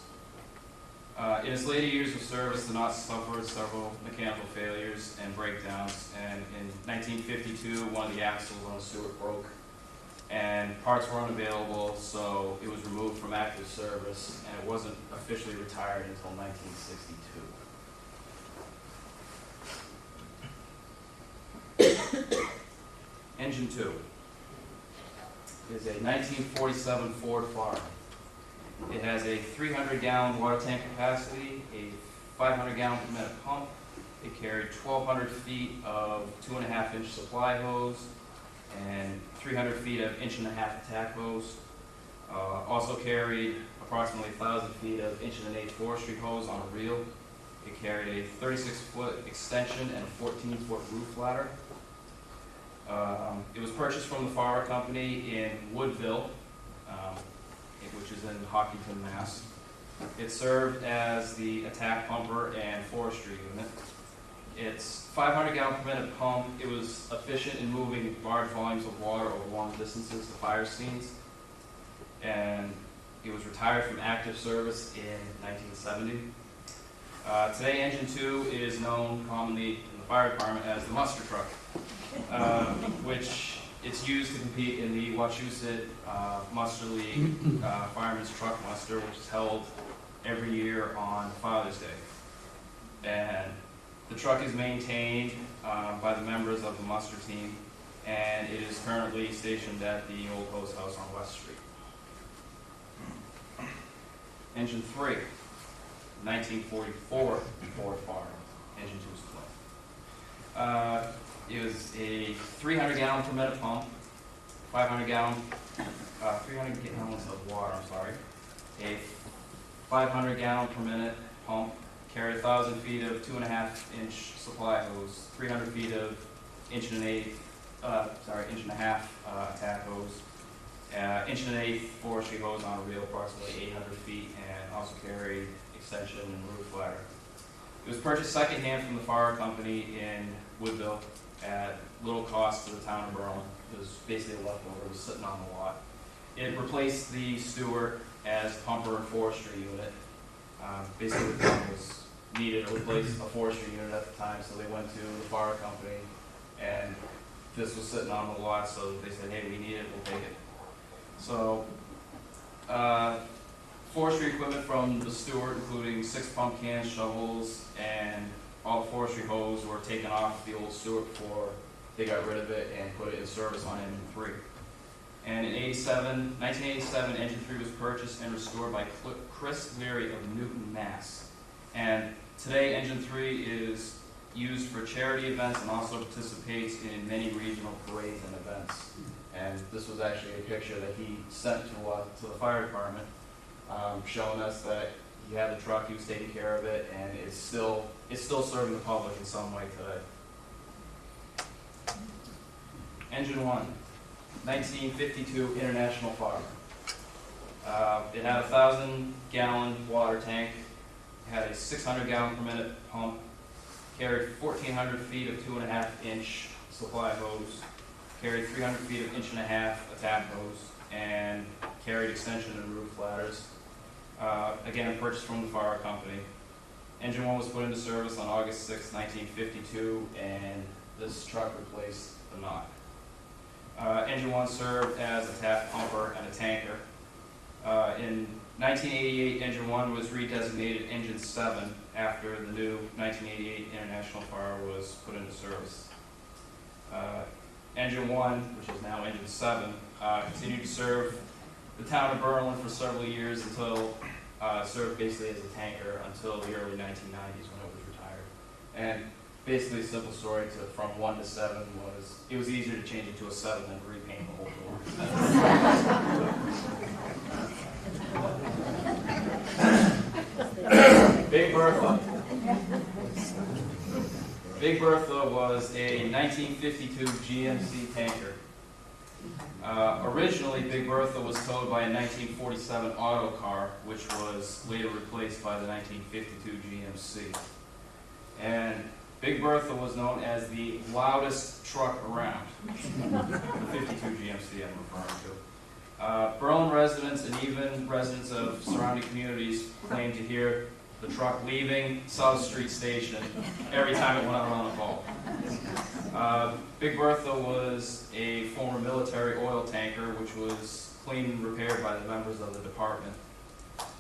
In its later years of service, the Knott suffered several mechanical failures and breakdowns, and in 1952, one of the axles on the Stewart broke, and parts were unavailable, so it was removed from active service, and it wasn't officially retired until 1962. Engine 2 is a 1947 Ford Farm. It has a 300 gallon water tank capacity, a 500 gallon per minute pump. It carried 1,200 feet of 2.5-inch supply hose and 300 feet of 1.5-inch attack hose. Also carried approximately 1,000 feet of 1.125-inch forestry hose on a reel. It carried a 36-foot extension and a 14-foot roof ladder. It was purchased from the Fire Company in Woodville, which is in Hopkinton, Mass. It served as the attack pumper and forestry unit. Its 500 gallon per minute pump, it was efficient in moving large volumes of water over long distances to fire scenes. And it was retired from active service in 1970. Today, Engine 2 is known commonly in the fire department as the muster truck, which it's used to compete in the Wachusett Muster League Fireman's Truck Muster, which is held every year on Father's Day. And the truck is maintained by the members of the muster team, and it is currently stationed at the old hose house on West Street. Engine 3, 1944 Ford Farm. Engine 2 is split. It was a 300 gallon per minute pump, 300 gallons of water, a 500 gallon per minute pump, carried 1,000 feet of 2.5-inch supply hose, 300 feet of 1.5-inch attack hose, 1.125-inch forestry hose on a reel, approximately 800 feet, and also carried extension and roof ladder. It was purchased secondhand from the Fire Company in Woodville at little cost to the town of Berlin. It was basically a leftover. It was sitting on the lot. It replaced the Stewart as pumper and forestry unit. Basically, the town was needed to replace a forestry unit at the time, so they went to the Fire Company, and this was sitting on the lot, so they said, hey, we need it, we'll take it. So, forestry equipment from the Stewart, including 6 pump cans, shovels, and all the forestry hose were taken off the old Stewart before they got rid of it and put it in service on Engine 3. And in 1987, Engine 3 was purchased and restored by Chris Leary of Newton, Mass. And today, Engine 3 is used for charity events and also participates in many regional parades and events. And this was actually a picture that he sent to the fire department, showing us that he had the truck, he was taking care of it, and it's still serving the public in some way today. Engine 1, 1952 International Farmer. It had a 1,000-gallon water tank, it had a 600-gallon per minute pump, carried 1,400 feet of 2.5-inch supply hose, carried 300 feet of 1.5-inch attack hose, and carried extension and roof ladders. Again, purchased from the fire company. Engine 1 was put into service on August 6, 1952, and this truck replaced the knot. Engine 1 served as a tap pumper and a tanker. In 1988, Engine 1 was redesignated Engine 7 after the new 1988 International Fire was put into service. Engine 1, which is now Engine 7, continued to serve the town of Berlin for several years until served basically as a tanker until the early 1990s when it was retired. And basically, a simple story from 1 to 7 was it was easier to change it to a 7 than to repaint the whole door. Big Bertha. Big Bertha was a 1952 GMC tanker. Originally, Big Bertha was towed by a 1947 auto car, which was later replaced by the 1952 GMC. And Big Bertha was known as the loudest truck around, the 52 GMC I'm referring to. Berlin residents and even residents of surrounding communities claim to hear the truck leaving South Street Station every time it went out on a call. Big Bertha was a former military oil tanker which was cleaned and repaired by the members of the department.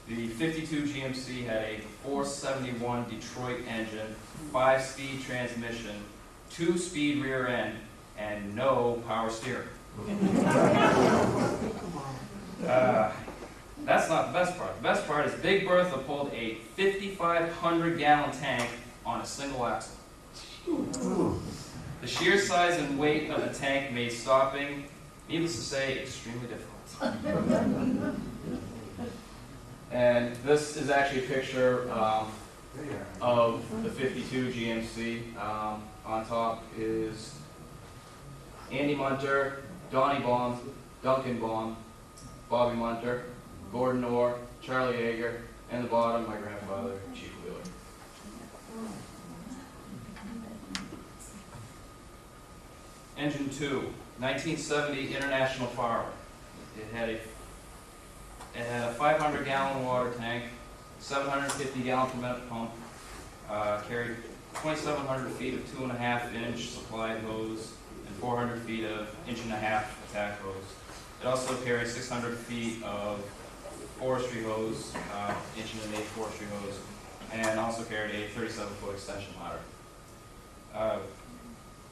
The 52 GMC had a 471 Detroit engine, 5-speed transmission, 2-speed rear end, and no power steering. That's not the best part. The best part is Big Bertha pulled a 5,500-gallon tank on a single axle. The sheer size and weight of the tank made stopping, needless to say, extremely difficult. And this is actually a picture of the 52 GMC. On top is Andy Munter, Donnie Baum, Duncan Baum, Bobby Munter, Gordon Orr, Charlie Yeager, and the bottom, my grandfather, Chief Wheeler. Engine 2, 1970 International Fire. It had a 500-gallon water tank, 750-gallon per minute pump, carried 2,700 feet of 2.5-inch supply hose, and 400 feet of 1.5-inch attack hose. It also carried 600 feet of forestry hose, 1.1-inch forestry hose, and also carried a 37-foot extension ladder.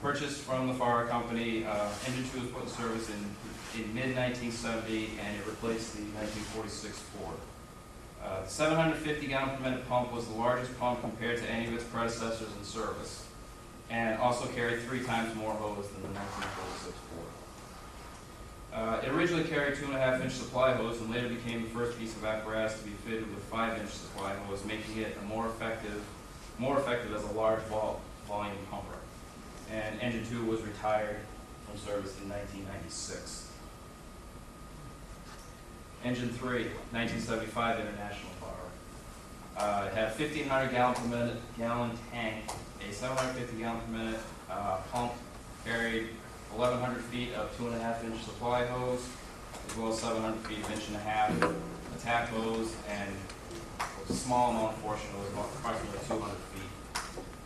Purchased from the fire company, Engine 2 was put in service in mid-1970, and it replaced the 1946 Ford. The 750-gallon per minute pump was the largest pump compared to any of its predecessors in service, and also carried 3 times more hose than the 1946 Ford. It originally carried 2.5-inch supply hose and later became the first piece of apparatus to be fitted with 5-inch supply hose, making it more effective as a large volume pumper. And Engine 2 was retired from service in 1996. Engine 3, 1975 International Fire. It had a 1,500-gallon per minute tank, a 750-gallon per minute pump, carried 1,100 feet of 2.5-inch supply hose, as well as 700 feet of 1.5-inch attack hose, and a small amount of forestry hose, about approximately 200 feet.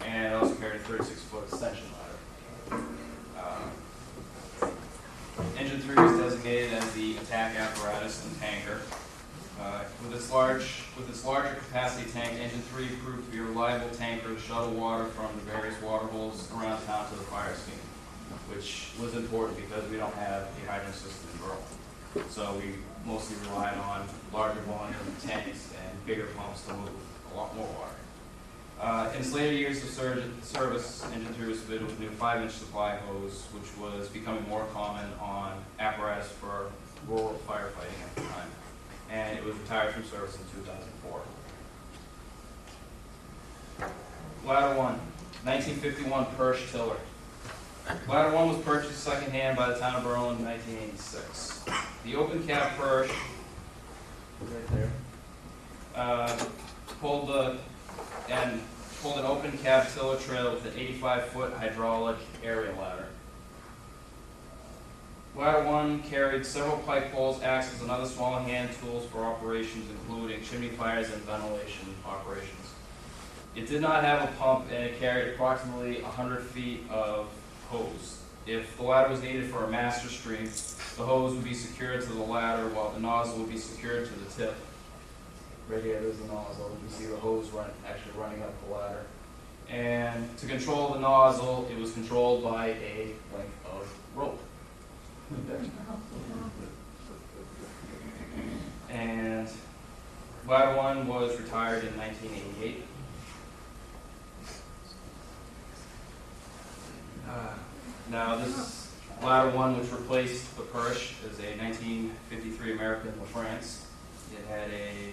And it also carried a 36-foot extension ladder. Engine 3 was designated as the attack apparatus and tanker. With its larger capacity tank, Engine 3 proved to be a reliable tanker to shuttle water from the various water holes around town to the fire scene, which was important because we don't have a hydrant system in Berlin. So we mostly relied on larger volume tanks and bigger pumps to move a lot more water. In its later years of service, Engine 3 was fitted with a new 5-inch supply hose, which was becoming more common on apparatus for rural firefighting at the time. And it was retired from service in 2004. Ladder 1, 1951 Persh tiller. Ladder 1 was purchased secondhand by the town of Berlin in 1986. The open cab Persh, right there, pulled an open cab tiller trailer with an 85-foot hydraulic aerial ladder. Ladder 1 carried several pike poles, axles, and other small hand tools for operations, including chimney fires and ventilation operations. It did not have a pump, and it carried approximately 100 feet of hose. If the ladder was needed for a master stream, the hose would be secured to the ladder while the nozzle would be secured to the tip. Right here, there's the nozzle. You can see the hose actually running up the ladder. And to control the nozzle, it was controlled by a length of rope. And ladder 1 was retired in 1988. Now this ladder 1, which replaced the Persh, is a 1953 American LaFrance. It had a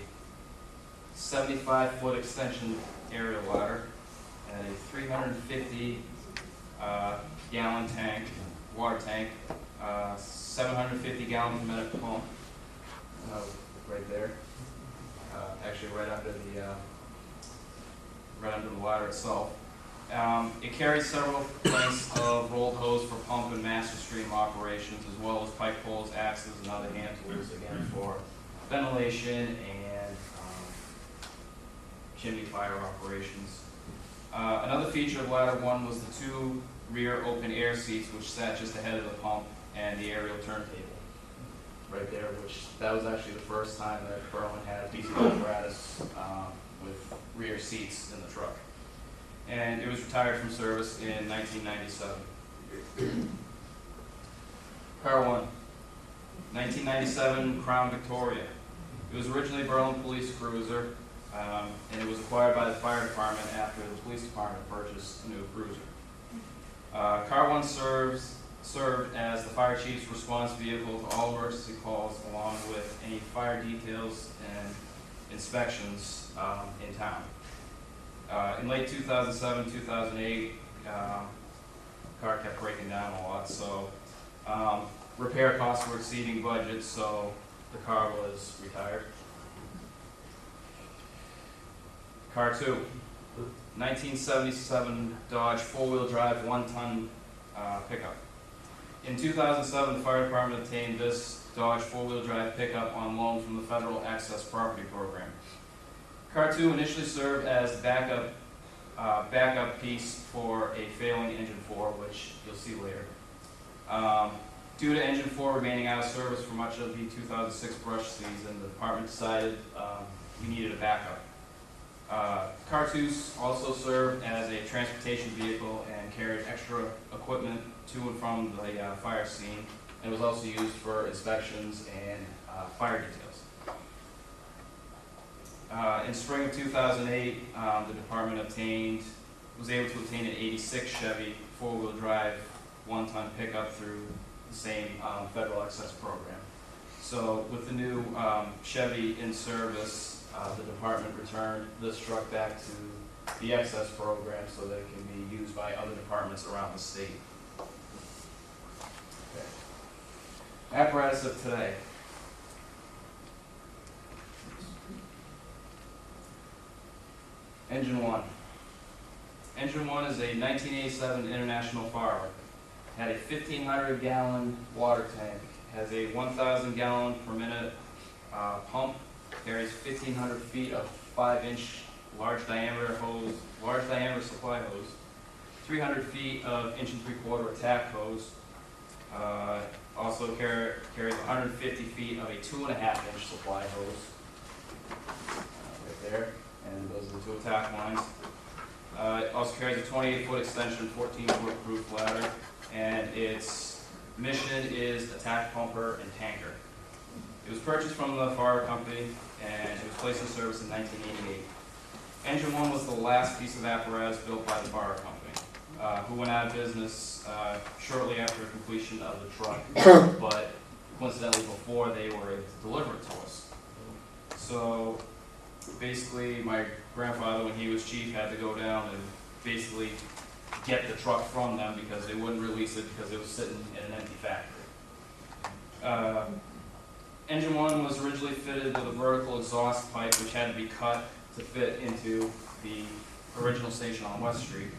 75-foot extension aerial ladder and a 350 gallon tank, water tank, 750 gallon per minute pump, right there. Actually, right under the ladder itself. It carries several lengths of rolled hose for pump and master stream operations, as well as pike poles, axes, and other hand tools, again, for ventilation and chimney fire operations. Another feature of ladder 1 was the 2 rear open air seats, which sat just ahead of the pump and the aerial turntable. Right there, that was actually the first time that Berlin had a piece of apparatus with rear seats in the truck. And it was retired from service in 1997. Car 1, 1997 Crown Victoria. It was originally a Berlin police cruiser, and it was acquired by the fire department after the police department purchased a new cruiser. Car 1 served as the fire chief's response vehicle to all emergency calls, along with any fire details and inspections in town. In late 2007, 2008, car kept breaking down a lot, so repair costs were exceeding budget, so the car was retired. Car 2, 1977 Dodge 4-wheel drive 1-ton pickup. In 2007, the fire department obtained this Dodge 4-wheel drive pickup on loan from the Federal Access Property Program. Car 2 initially served as backup piece for a failing engine 4, which you'll see later. Due to engine 4 remaining out of service for much of the 2006 brush season, the department decided we needed a backup. Car 2 also served as a transportation vehicle and carried extra equipment to and from the fire scene, and was also used for inspections and fire details. In spring of 2008, the department was able to obtain an 86 Chevy 4-wheel drive 1-ton pickup through the same federal access program. So with the new Chevy in service, the department returned this truck back to the access program so that it can be used by other departments around the state. Okay. Apparatus of today. Engine 1. Engine 1 is a 1987 International firework. Had a 1,500 gallon water tank. Has a 1,000 gallon per minute pump. Carries 1,500 feet of 5-inch large diameter supply hose. 300 feet of 1 3/4 attack hose. Also carries 150 feet of a 2.5-inch supply hose. Right there. And those are the 2 attack lines. It also carries a 28-foot extension, 14-foot roof ladder, and its mission is attack pumper and tanker. It was purchased from the fire company, and it was placed in service in 1988. Engine 1 was the last piece of apparatus built by the fire company, who went out of business shortly after completion of the truck, but coincidentally before they were able to deliver it to us. So basically my grandfather, when he was chief, had to go down and basically get the truck from them because they wouldn't release it because it was sitting in an empty factory. Engine 1 was originally fitted with a vertical exhaust pipe which had to be cut to fit into the original station on West Street.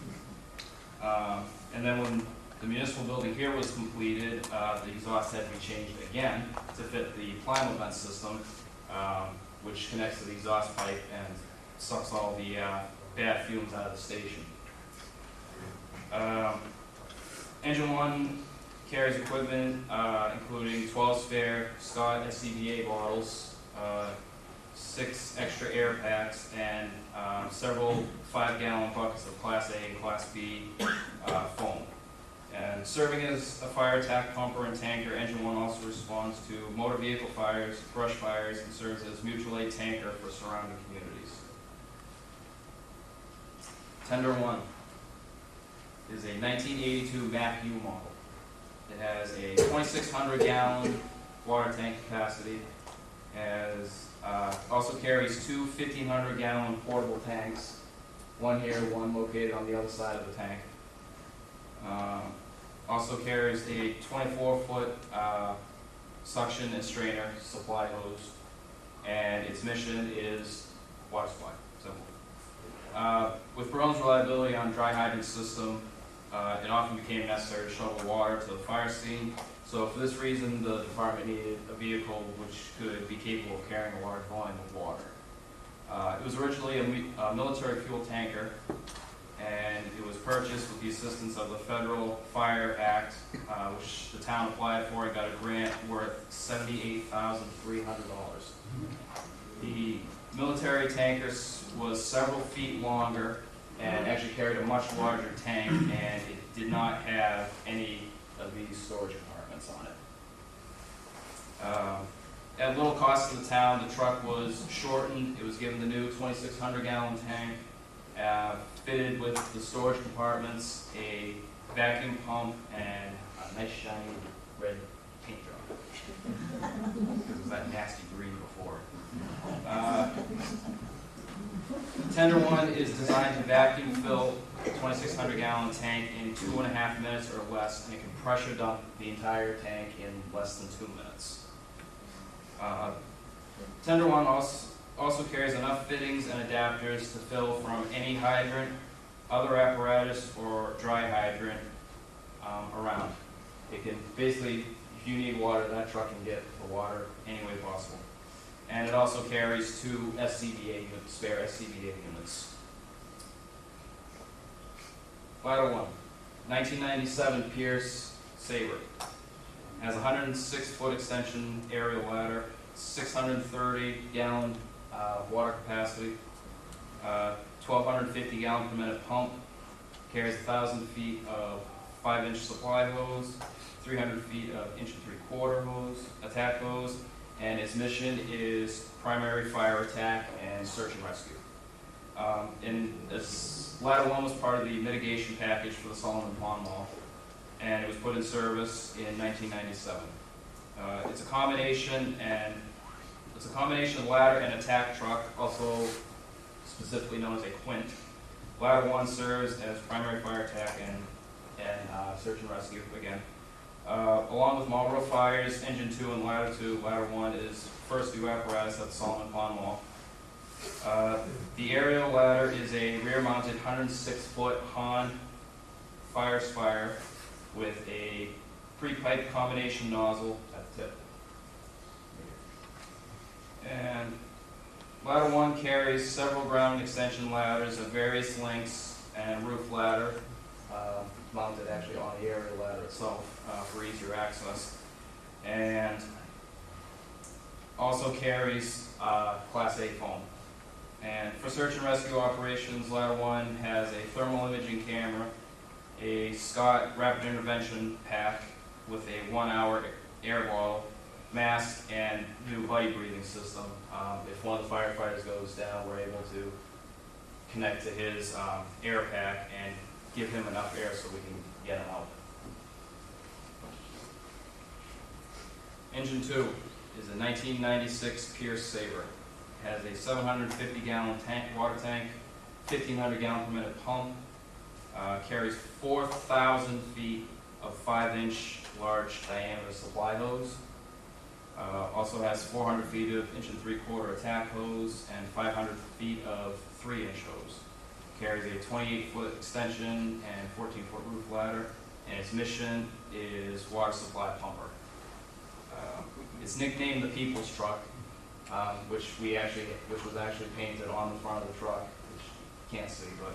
And then when the municipal building here was completed, the exhaust had to be changed again to fit the Plymouth vent system, which connects to the exhaust pipe and sucks all the bad fumes out of the station. Engine 1 carries equipment including 12 spare Scott SCBA bottles, 6 extra air packs, and several 5-gallon buckets of Class A and Class B foam. And serving as a fire attack pumper and tanker, Engine 1 also responds to motor vehicle fires, brush fires, and serves as mutual aid tanker for surrounding communities. Tender 1 is a 1982 Mach U model. It has a 2,600-gallon water tank capacity. Also carries 2 1,500-gallon portable tanks, one here, one located on the other side of the tank. Also carries a 24-foot suction and strainer supply hose, and its mission is water supply. Simple. With Berlin's reliability on dry hydrant system, it often became necessary to shovel water to the fire scene. So for this reason, the department needed a vehicle which could be capable of carrying a large volume of water. It was originally a military fuel tanker, and it was purchased with the assistance of the Federal Fire Act, which the town applied for and got a grant worth $78,300. The military tanker was several feet longer and actually carried a much larger tank, and it did not have any of these storage compartments on it. At little cost to the town, the truck was shortened. It was given the new 2,600-gallon tank, fitted with the storage compartments, a vacuum pump, and a nice shiny red paint job. Because it was that nasty green before. Tender 1 is designed to vacuum fill a 2,600-gallon tank in 2.5 minutes or less, and it can pressure dump the entire tank in less than 2 minutes. Tender 1 also carries enough fittings and adapters to fill from any hydrant, other apparatus, or dry hydrant around. It can basically, if you need water, that truck can get the water any way possible. And it also carries 2 SCBA units, spare SCBA units. Vital 1, 1997 Pierce Sabre. Has a 106-foot extension aerial ladder, 630-gallon water capacity, 1,250-gallon per minute pump, carries 1,000 feet of 5-inch supply hose, 300 feet of 1 3/4 hose, attack hose, and its mission is primary fire attack and search and rescue. And this ladder 1 was part of the mitigation package for the Solomon Pond Mall, and it was put in service in 1997. It's a combination of ladder and attack truck, also specifically known as a quint. Ladder 1 serves as primary fire attack and search and rescue again. Along with Marlboro Fires, Engine 2 and Ladder 2, Ladder 1 is first view apparatus at the Solomon Pond Mall. The aerial ladder is a rear-mounted 106-foot Hahn fire spire with a pre-pipe combination nozzle at the tip. And Ladder 1 carries several ground extension ladders of various lengths and a roof ladder, mounted actually on the aerial ladder itself for easier access. And also carries Class A foam. And for search and rescue operations, Ladder 1 has a thermal imaging camera, a Scott rapid intervention pack with a 1-hour air bottle, mask, and new buddy breathing system. If one of the firefighters goes down, we're able to connect to his air pack and give him enough air so we can get him out. Engine 2 is a 1996 Pierce Sabre. It has a 750-gallon water tank, 1,500 gallon per minute pump, carries 4,000 feet of 5-inch large diameter supply hose. Also has 400 feet of 1 3/4 attack hose and 500 feet of 3-inch hose. Carries a 28-foot extension and 14-foot roof ladder, and its mission is water supply pumper. It's nicknamed the People's Truck, which was actually painted on the front of the truck, which you can't see, but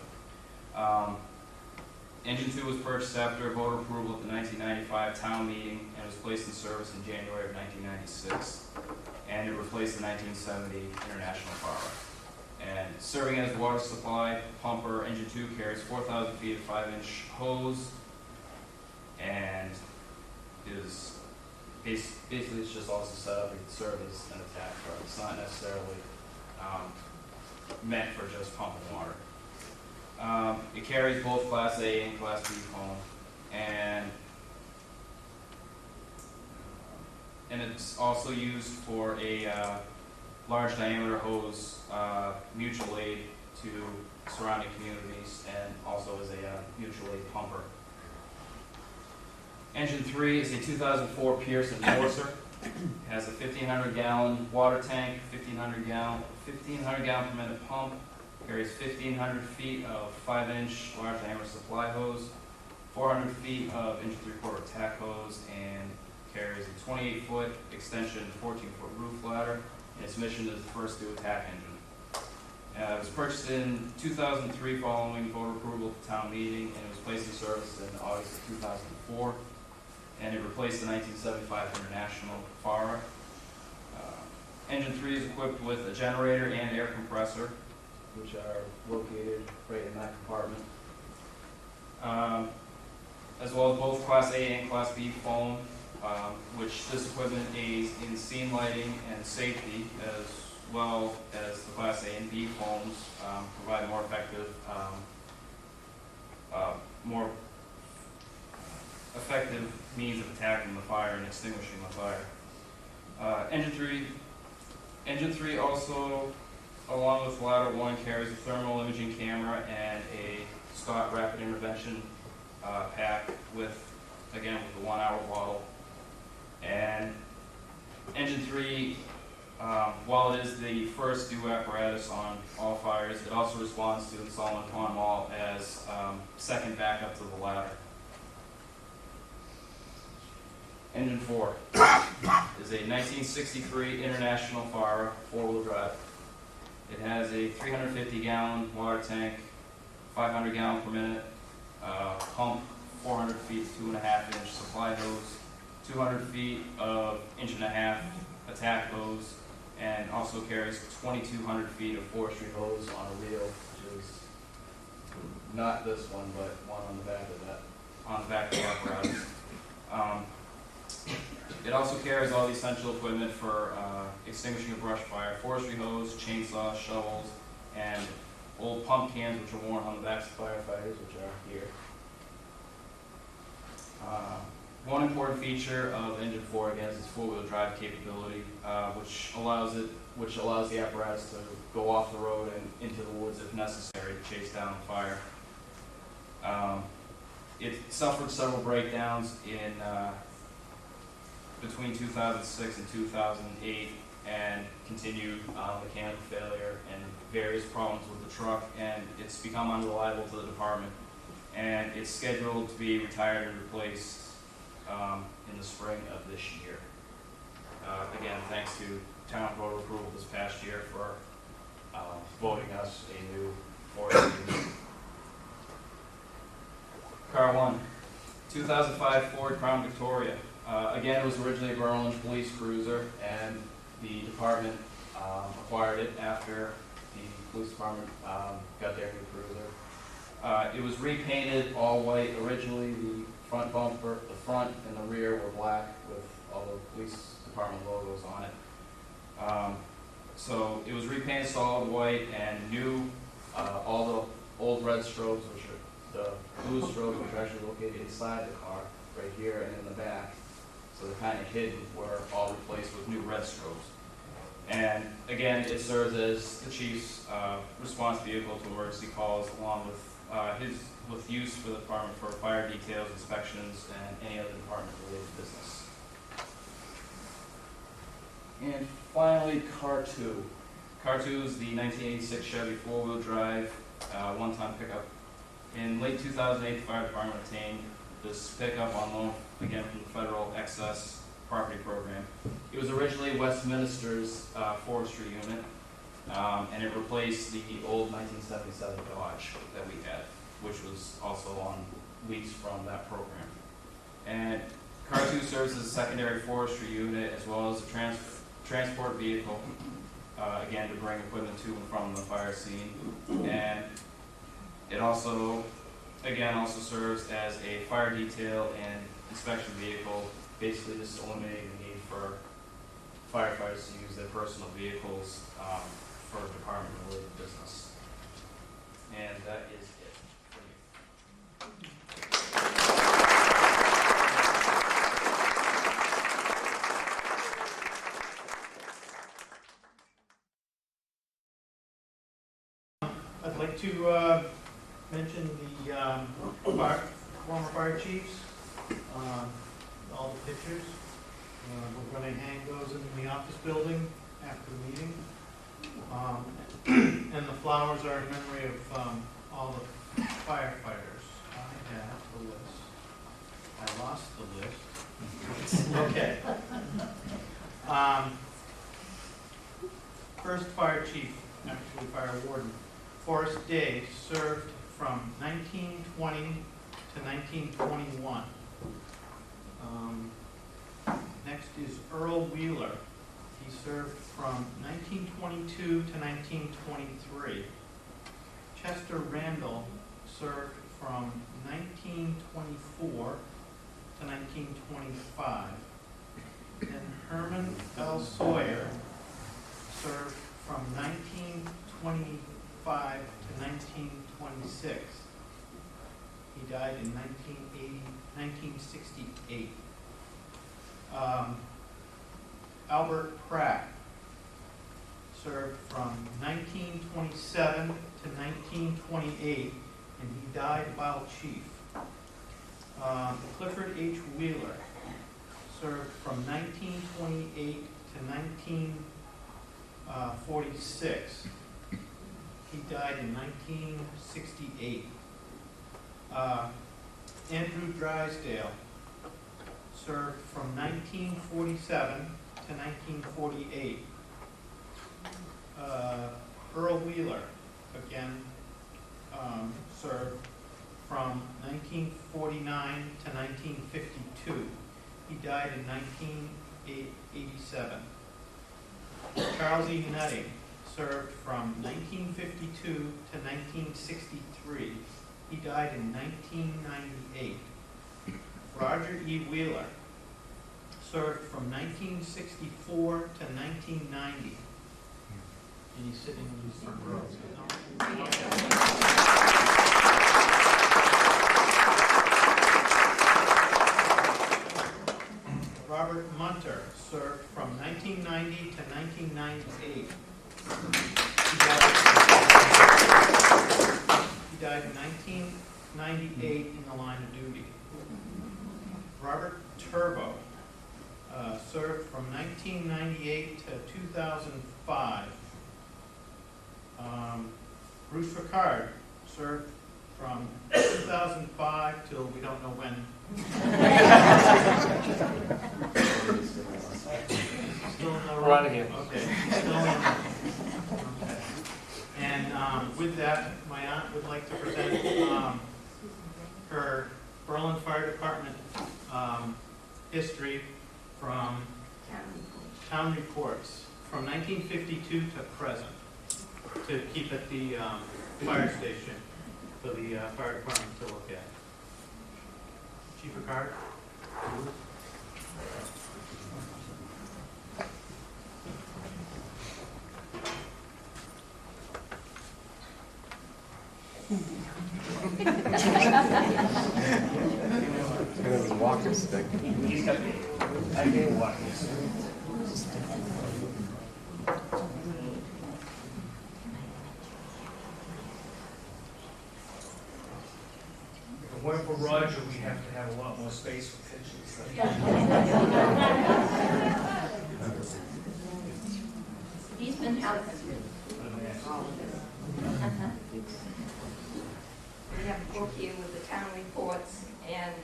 Engine 2 was purchased after voter approval at the 1995 town meeting and was placed in service in January of 1996, and it replaced the 1970 International Fire. And serving as water supply pumper, Engine 2 carries 4,000 feet of 5-inch hose, and is basically it's just also set up to serve as an attack truck. It's not necessarily meant for just pumping water. It carries both Class A and Class B foam, and it's also used for a large diameter hose mutual aid to surrounding communities, and also as a mutual aid pumper. Engine 3 is a 2004 Pierce Enforcer. It has a 1,500 gallon water tank, 1,500 gallon per minute pump, carries 1,500 feet of 5-inch large diameter supply hose, 400 feet of 1 3/4 attack hose, and carries a 28-foot extension, 14-foot roof ladder. And its mission is the first to attack engine. It was purchased in 2003 following voter approval at the town meeting, and it was placed in service in August of 2004. And it replaced the 1975 International FARA. Engine 3 is equipped with a generator and air compressor, which are located right in that compartment. As well as both Class A and Class B foam, which this equipment aids in scene lighting and safety, as well as the Class A and B foams provide more effective means of attacking the fire and extinguishing the fire. Engine 3 also, along with Ladder 1, carries a thermal imaging camera and a Scott rapid intervention pack with the 1-hour bottle. And Engine 3, while it is the first due apparatus on all fires, it also responds to installing upon them all as second backup to the ladder. Engine 4 is a 1963 International Fire 4-wheel drive. It has a 350-gallon water tank, 500 gallon per minute pump, 400 feet 2.5-inch supply hose, 200 feet of 1.5-inch attack hose, and also carries 2,200 feet of forestry hose on a reel, which is not this one, but one on the back of that, on the back of the apparatus. It also carries all the essential equipment for extinguishing a brush fire: forestry hose, chainsaw, shovels, and old pump cans, which are worn on the backs of firefighters, which are here. One important feature of Engine 4, again, is its 4-wheel drive capability, which allows the apparatus to go off the road and into the woods if necessary to chase down the fire. It suffered several breakdowns in between 2006 and 2008, and continued mechanical failure and various problems with the truck, and it's become unreliable to the department. And it's scheduled to be retired and replaced in the spring of this year. Again, thanks to town voter approval this past year for voting us a new Ford. Car 1, 2005 Ford Crown Victoria. Again, it was originally a Berlin police cruiser, and the department acquired it after the police department got their new cruiser. It was repainted all white. Originally, the front bumper, the front and the rear were black with all the police department logos on it. So it was repainted solid white, and new All the old red strobes, which are the blue strobes, which are actually located inside the car, right here and in the back. So they're kind of hidden, were all replaced with new red strobes. And again, it serves as the chief's response vehicle to emergency calls, along with with use for the department for fire details, inspections, and any other department-related business. And finally, Car 2. Car 2 is the 1986 Chevy four-wheel drive, one-ton pickup. In late 2008, the fire department obtained this pickup on loan, again from the federal excess property program. It was originally Westminster's forestry unit, and it replaced the old 1977 Dodge that we had, which was also on lease from that program. And Car 2 serves as a secondary forestry unit as well as a transport vehicle, again to bring equipment to and from the fire scene. And it also serves as a fire detail and inspection vehicle, basically just eliminating the need for firefighters to use their personal vehicles for department-related business. And that is it for me. I'd like to mention the former fire chiefs, all the pictures. We're going to hang those in the office building after the meeting. And the flowers are in memory of all the firefighters. I have the list. I lost the list. Okay. First fire chief, actually fire warden, Forrest Day, served from 1920 to 1921. Next is Earl Wheeler. He served from 1922 to 1923. Chester Randall served from 1924 to 1925. And Herman L. Sawyer served from 1925 to 1926. He died in 1968. Albert Pratt served from 1927 to 1928, and he died while chief. Clifford H. Wheeler served from 1928 to 1946. He died in 1968. Andrew Drysdale served from 1947 to 1948. Earl Wheeler, again, served from 1949 to 1952. He died in 1987. Charles E. Nutting served from 1952 to 1963. He died in 1998. Roger E. Wheeler served from 1964 to 1990. And he's sitting in the front row. Robert Munter served from 1990 to 1998. He died in 1998 in the line of duty. Robert Turbo served from 1998 to 2005. Bruce Ricard served from 2005 till we don't know when. Still in the room? Right here. Okay. Still in the room. Okay. And with that, my aunt would like to present her Berlin Fire Department history from town reports from 1952 to present, to keep at the fire station for the fire department to look at. Chief Ricard? And it was a walking stick. He's got the, I can walk this. If it weren't for Roger, we'd have to have a lot more space for pictures. He's been helping. We have a book here with the town reports, and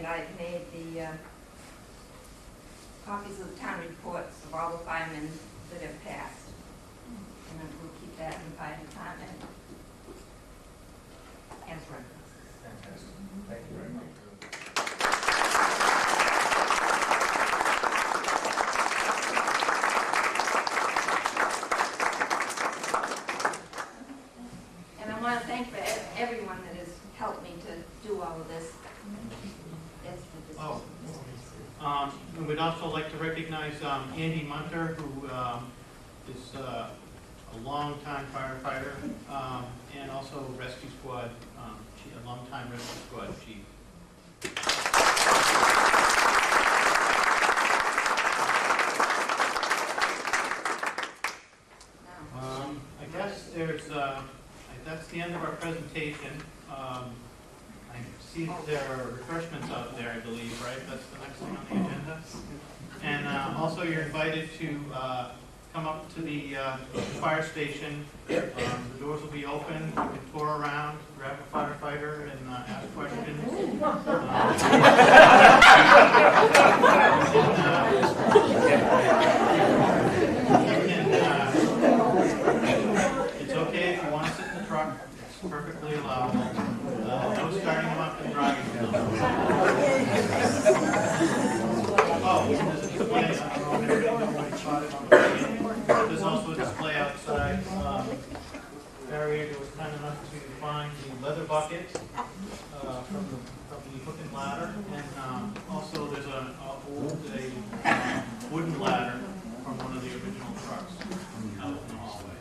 I've made the copies of the town reports of all the firemen that have passed. And then we'll keep that in the fire department as records. Fantastic. Thank you very much. And I want to thank everyone that has helped me to do all of this. That's what this Oh. is. And we'd also like to recognize Andy Munter, who is a longtime firefighter and also rescue squad, a longtime rescue squad chief. Now, I guess that's the end of our presentation. I see that there are refreshments out there, I believe, right? That's the next thing on the agenda. And also you're invited to come up to the fire station. The doors will be open. You can tour around, grab a firefighter, and ask questions. It's okay if you want to sit in the truck. It's perfectly allowable. No starting them up and driving them. Oh, there's a display. I don't know if everybody caught it on the way in. There's also a display outside. Barry was kind enough to find the leather bucket from the hook and ladder, and also there's a wooden ladder from one of the original trucks out in the hallway.